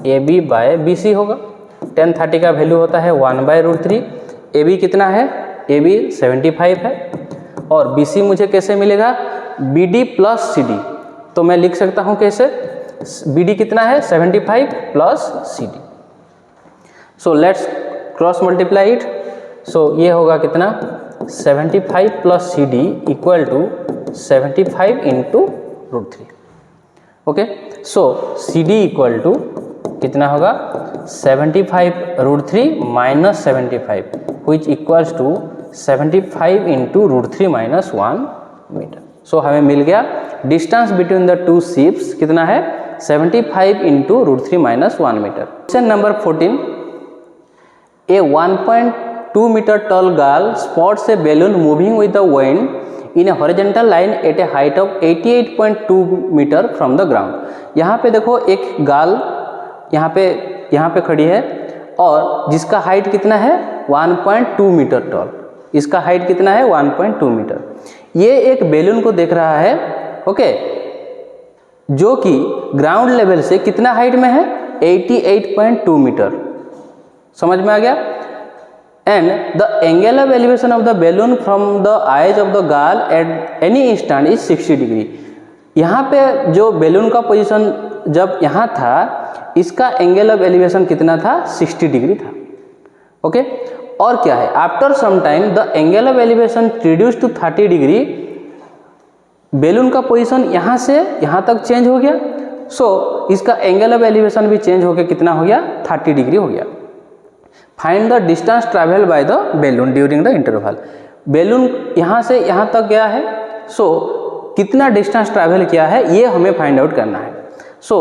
AB बाय BC होगा। tan 30 का वैल्यू होता है 1/√3। AB कितना है, AB 75 है, और BC मुझे कैसे मिलेगा BD प्लस CD। तो मैं लिख सकता हूँ कैसे, BD कितना है 75 plus CD। So let's cross multiply it. So ये होगा कितना 75 plus CD equal to 75 into √3, okay. So CD equal to कितना होगा 75√3 minus 75 which equals to 75 into √3 minus 1 metre. So हमें मिल गया distance between the two ships कितना है 75 into √3 minus 1 metre. Question number 14, a 1.2 metre tall girl spots a balloon moving with the wind in a horizontal line at a height of 88.2 metre from the ground. यहाँ पे देखो एक girl यहाँ पे खड़ी है, और जिसका हाइट कितना है 1.2 मीटर टॉल। इसका हाइट कितना है 1.2 मीटर। ये एक बैलून को देख रहा है, ओके, जो कि ग्राउंड लेवल से कितना हाइट में है 88.2 मीटर। समझ में आ गया। And the angle of elevation of the balloon from the eyes of the girl at any instant is 60 degree. यहाँ पे जो बैलून का पोजीशन जब यहाँ था, इसका एंगल ऑफ एलिवेशन कितना था 60 डिग्री था, ओके। और क्या है, after some time the angle of elevation reduce to 30 degree. Balloon का पोजीशन यहाँ से यहाँ तक चेंज हो गया, सो इसका एंगल ऑफ एलिवेशन भी चेंज होकर कितना हो गया 30 डिग्री हो गया। Find the distance travel by the balloon during the interval. Balloon यहाँ से यहाँ तक गया है, सो कितना डिस्टेंस ट्रैवल किया है ये हमें फाइंड आउट करना है। सो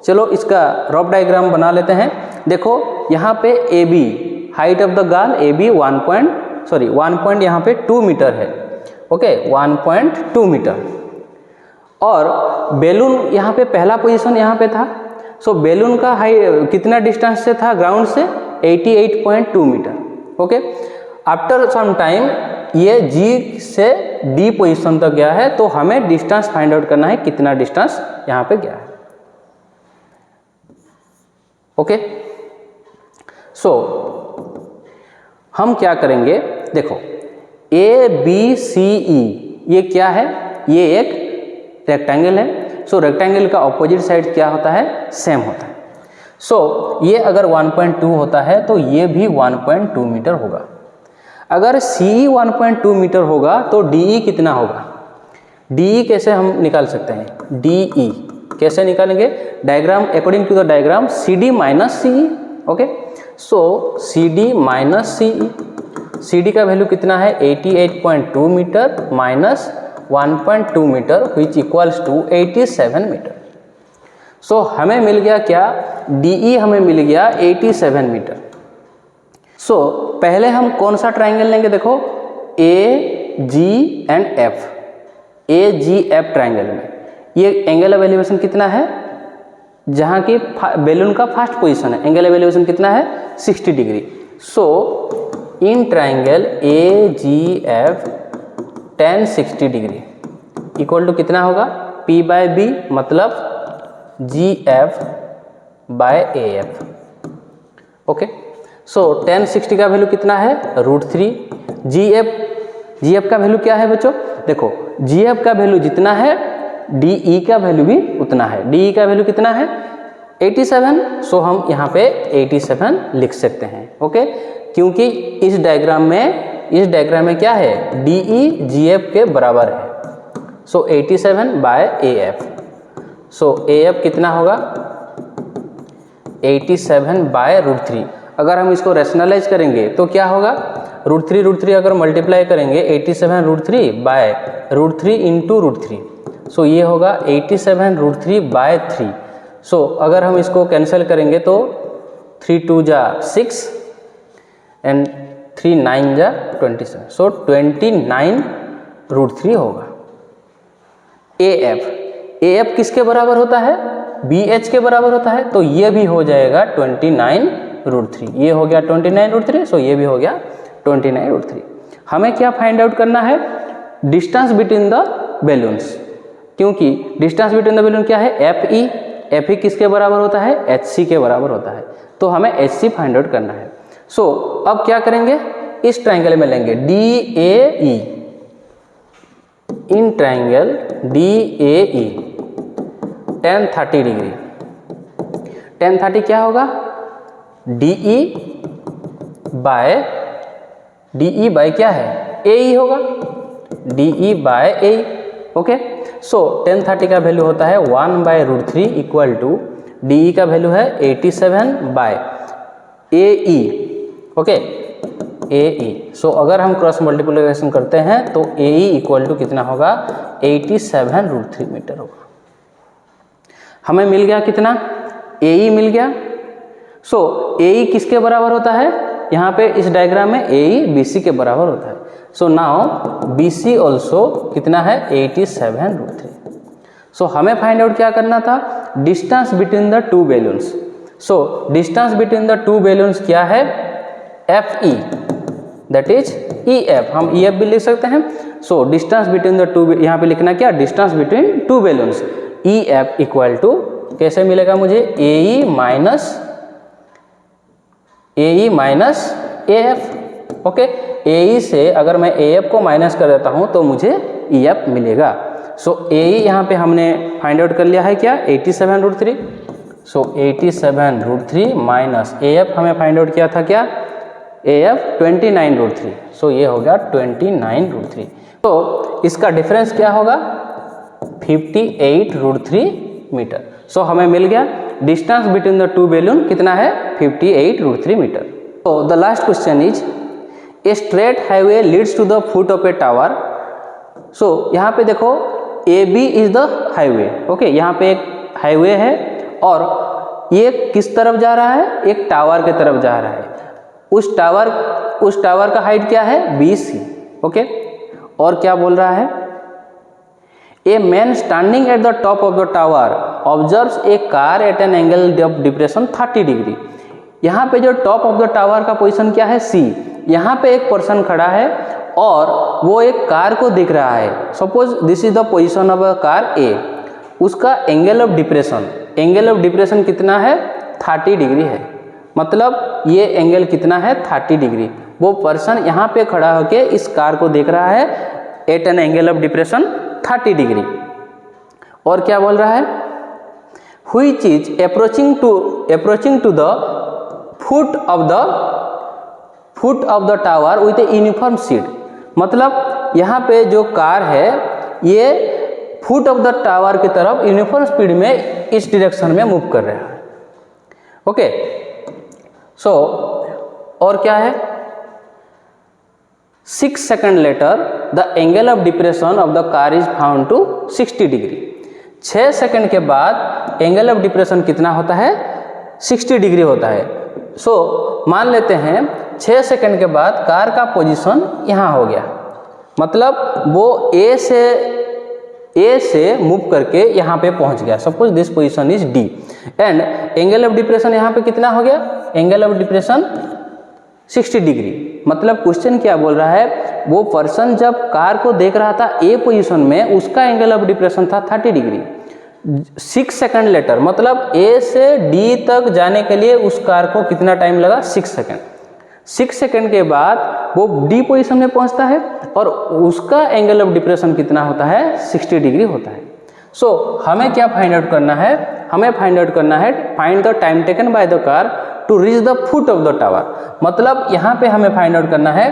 चलो इसका रफ डायग्राम बना लेते हैं। देखो यहाँ पे AB height of the girl AB 1 यहाँ पे 2 मीटर है, ओके, 1.2 मीटर। और बैलून यहाँ पे पहला पोजीशन यहाँ पे था, सो बैलून का हाइट कितना डिस्टेंस से था ग्राउंड से 88.2 metre, okay. After some time ये G से D पोजीशन तक गया है, तो हमें डिस्टेंस फाइंड आउट करना है कितना डिस्टेंस यहाँ पे गया है, ओके। सो हम क्या करेंगे, देखो ABCE ये क्या है, ये एक रेक्टेंगल है। सो रेक्टेंगल का ऑपोजिट साइड क्या होता है, सेम होता है। सो ये अगर 1.2 होता है तो ये भी 1.2 मीटर होगा। अगर CE 1.2 मीटर होगा तो DE कितना होगा? DE कैसे हम निकाल सकते हैं? DE कैसे निकालेंगे? Diagram, according to the diagram CD minus CE। Okay, so CD minus CE, CD का वैल्यू कितना है? 88.2 metre minus 1.2 metre which equals to 87 metre. So हमें मिल गया क्या? DE हमें मिल गया 87 मीटर। सो पहले हम कौन सा ट्राइंगल लेंगे? देखो AG and F, AGF triangle में ये एंगल ऑफ एलिवेशन कितना है? जहाँ की बैलून का फर्स्ट पोजीशन है, एंगल ऑफ एलिवेशन कितना है? 60 degree. So in triangle AGF tan 60 degree equal to कितना होगा? P/B मतलब GF by AF। Okay, so tan 60 का वैल्यू कितना है? √3। GF का वैल्यू क्या है बच्चों? देखो GF का वैल्यू जितना है DE का वैल्यू भी उतना है। DE का वैल्यू कितना है? 87। सो हम यहाँ पे 87 लिख सकते हैं। ओके, क्योंकि इस डायग्राम में क्या है? DE GF के बराबर है। सो 87 बाय AF। सो AF कितना होगा? 87 बाय √3। अगर हम इसको रैशनलाइज करेंगे तो क्या होगा? √3 अगर मल्टीप्लाई करेंगे 87 √3 बाय √3 इंटू √3, सो ये होगा 87 √3 बाय 3। सो अगर हम इसको कैंसिल करेंगे तो 3 2 जा 6 एंड 3 9 जा 27, सो 29 √3 होगा। AF किसके बराबर होता है? BH के बराबर होता है, तो ये भी हो जाएगा 29 √3। ये हो गया 29 √3, सो ये भी हो गया 29 √3। हमें क्या फाइंड आउट करना है? डिस्टेंस बिटवीन द बैलून्स, क्योंकि डिस्टेंस बिटवीन द बैलून क्या है? FE किसके बराबर होता है? HC के बराबर होता है, तो हमें HC फाइंड आउट करना है। सो अब क्या करेंगे? इस ट्राइंगल में लेंगे DAE, in triangle DAE tan 30 degree. tan 30 क्या होगा? DE बाय क्या है? AE होगा, DE bye AE। Okay, so tan 30 का वैल्यू होता है 1 बाय √3 इक्वल टू DE का वैल्यू है 87 बाय AE। Okay, AE। सो अगर हम क्रॉस मल्टीप्लिकेशन करते हैं तो AE इक्वल टू कितना होगा? 87 √3 मीटर होगा। हमें मिल गया कितना? AE मिल गया। सो AE किसके बराबर होता है? यहाँ पे इस डायग्राम में AE BC के बराबर होता है। सो नाउ BC ऑल्सो कितना है? 87 √3। सो हमें फाइंड आउट क्या करना था? Distance between the two balloons. So distance between the two balloons क्या है? FE, that is EF। हम EF भी लिख सकते हैं। So distance between the two, यहाँ पे लिखना क्या? Distance between two balloons, EF equal to कैसे मिलेगा मुझे? AE minus AF। Okay, AE से अगर मैं AF को माइनस कर देता हूँ तो मुझे EF मिलेगा। सो AE यहाँ पे हमने फाइंड आउट कर लिया है क्या? 87 √3। सो 87 √3 माइनस AF हमें फाइंड आउट किया था क्या? AF 29 √3। सो ये हो गया 29 √3। तो इसका डिफरेंस क्या होगा? 58 √3 मीटर। सो हमें मिल गया distance between the two balloon कितना है? 58 √3 मीटर। तो the last question is a straight highway leads to the foot of a tower. So यहाँ पे देखो AB is the highway. Okay, यहाँ पे एक हाईवे है और ये किस तरफ जा रहा है? एक टावर के तरफ जा रहा है। उस टावर का हाइट क्या है? BC। ओके, और क्या बोल रहा है? A man standing at the top of the tower observes A car eight an angle of depression 30 degree. यहाँ पे जो टॉप ऑफ द टावर का पोजीशन क्या है? C। यहाँ पे एक पर्सन खड़ा है और वो एक कार को देख रहा है। Suppose this is the position of a car A। उसका एंगल ऑफ डिप्रेशन कितना है? 30 डिग्री है। मतलब ये एंगल कितना है? 30 डिग्री। वो पर्सन यहाँ पे खड़ा होके इस कार को देख रहा है at an angle of depression 30 degree. और क्या बोल रहा है? Which is approaching to the foot foot of the tower with a uniform speed, मतलब यहाँ पे जो कार है ये फुट ऑफ द टावर की तरफ यूनिफॉर्म स्पीड में इस डायरेक्शन में मूव कर रहा है। ओके, सो और क्या है, 6 second later the angle of depression of the car is found to 60 degree. 6 second के बाद एंगल ऑफ डिप्रेशन कितना होता है, 60 डिग्री होता है। सो मान लेते हैं 6 सेकंड के बाद कार का पोजीशन यहाँ हो गया, मतलब वो ए से मूव करके यहाँ पे पहुँच गया। Suppose this position is D and angle of depression यहाँ पे कितना हो गया, एंगल ऑफ डिप्रेशन 60 डिग्री। मतलब क्वेश्चन क्या बोल रहा है, वो पर्सन जब कार को देख रहा था ए पोजीशन में, उसका एंगल ऑफ डिप्रेशन था 30 डिग्री। 6 सेकंड लेटर, मतलब ए से डी तक जाने के लिए उस कार को कितना टाइम लगा, 6 सेकंड। 6 सेकंड के बाद वो डी पोजीशन में पहुंचता है और उसका एंगल ऑफ डिप्रेशन कितना होता है, 60 डिग्री होता है। सो हमें क्या फाइंड आउट करना है, हमें फाइंड आउट करना है find the time taken by the car to reach the foot of the tower. मतलब यहाँ पे हमें फाइंड आउट करना है,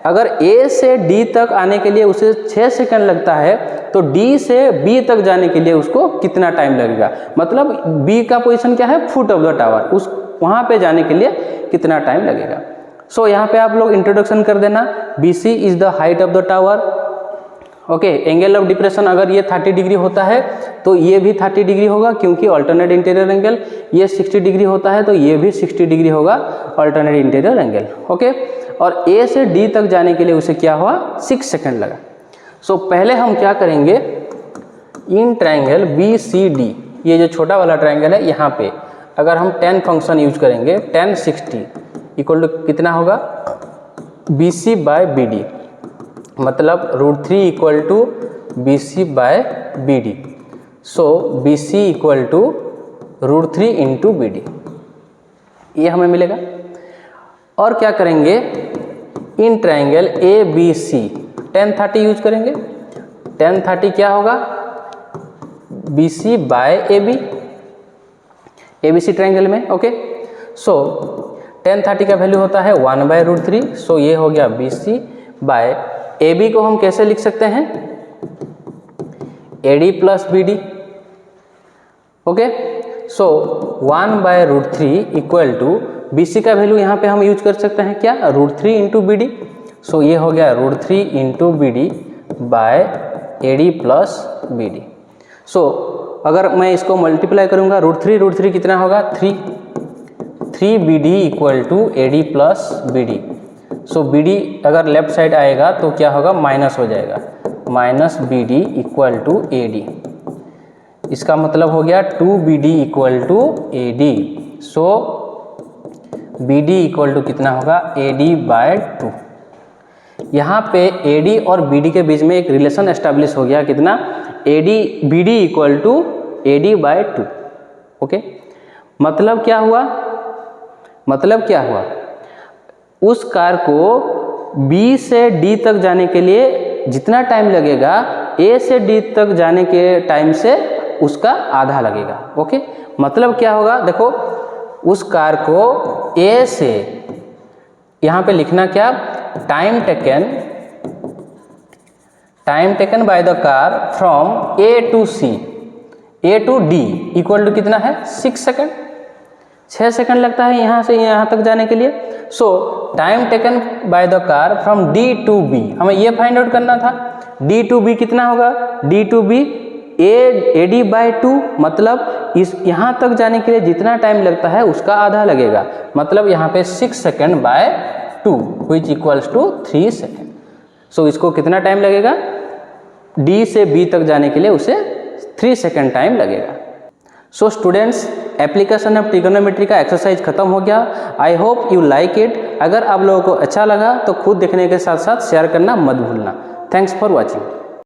अगर ए से डी तक आने के लिए उसे 6 सेकंड लगता है तो डी से बी तक जाने के लिए उसको कितना टाइम लगेगा। मतलब बी का पोजीशन क्या है, फुट ऑफ द टावर, उस वहाँ पे जाने के लिए कितना टाइम लगेगा। सो यहाँ पे आप लोग इंट्रोडक्शन कर देना, B C is the height of the tower. Okay, angle of depression अगर ये 30 डिग्री होता है तो ये भी 30 डिग्री होगा, क्योंकि अल्टरनेट इंटीरियर एंगल ये 60 डिग्री होता है तो ये भी 60 डिग्री होगा अल्टरनेट इंटीरियर एंगल। ओके, और ए से डी तक जाने के लिए उसे क्या हुआ, 6 सेकंड लगा। सो पहले हम क्या करेंगे, in triangle B C D, ये जो छोटा वाला ट्रायंगल है यहाँ पे अगर हम tan फंक्शन यूज करेंगे, tan 60 इक्वल टू कितना होगा, B C by B D, मतलब √3 equal to B C by B D. So B C equal to √3 into B D, ये हमें मिलेगा। और क्या करेंगे, in triangle A B C tan 30 use करेंगे। tan 30 क्या होगा, B C by A B, A B C triangle में। ओके, सो tan 30 का वैल्यू होता है 1/√3। सो ये हो गया B C by A B को हम कैसे लिख सकते हैं, A D plus B D. Okay, so 1/√3 equal to B C का वैल्यू यहाँ पे हम यूज कर सकते हैं क्या, √3 इंटू बी डी। सो ये हो गया √3 into B D by A D plus B D. So अगर मैं इसको मल्टीप्लाई करूँगा, √3 कितना होगा, 3 B D equal to A D plus B D. So B D अगर लेफ्ट साइड आएगा तो क्या होगा, माइनस हो जाएगा, minus B D equal to A D. इसका मतलब हो गया 2 B D equal to A D. So B D equal to कितना होगा, ए डी बाय 2। यहाँ पे ए डी और बी डी के बीच में एक रिलेशन एस्टेब्लिश हो गया, कितना, A D B D equal to A D by 2। Okay, मतलब क्या हुआ, मतलब क्या हुआ, उस कार को B से D तक जाने के लिए जितना टाइम लगेगा A से D तक जाने के टाइम से उसका आधा लगेगा। ओके, मतलब क्या होगा, देखो उस कार को A से, यहाँ पे लिखना क्या, time taken by the car from A to C, A to D equal to कितना है, 6 सेकंड। 6 सेकंड लगता है यहाँ से यहाँ तक जाने के लिए। So time taken by the car from D to B, हमें ये फाइंड आउट करना था। D टू B कितना होगा, D to B A D by 2, मतलब इस यहाँ तक जाने के लिए जितना टाइम लगता है उसका आधा लगेगा, मतलब यहाँ पे 6 second by 2 which equals to 3 second. So इसको कितना टाइम लगेगा, D से B तक जाने के लिए उसे 3 सेकंड टाइम लगेगा। So students, application of trigonometry का एक्सरसाइज खत्म हो गया। I hope you like it. अगर आप लोगों को अच्छा लगा तो खुद देखने के साथ साथ शेयर करना मत भूलना। Thanks for watching.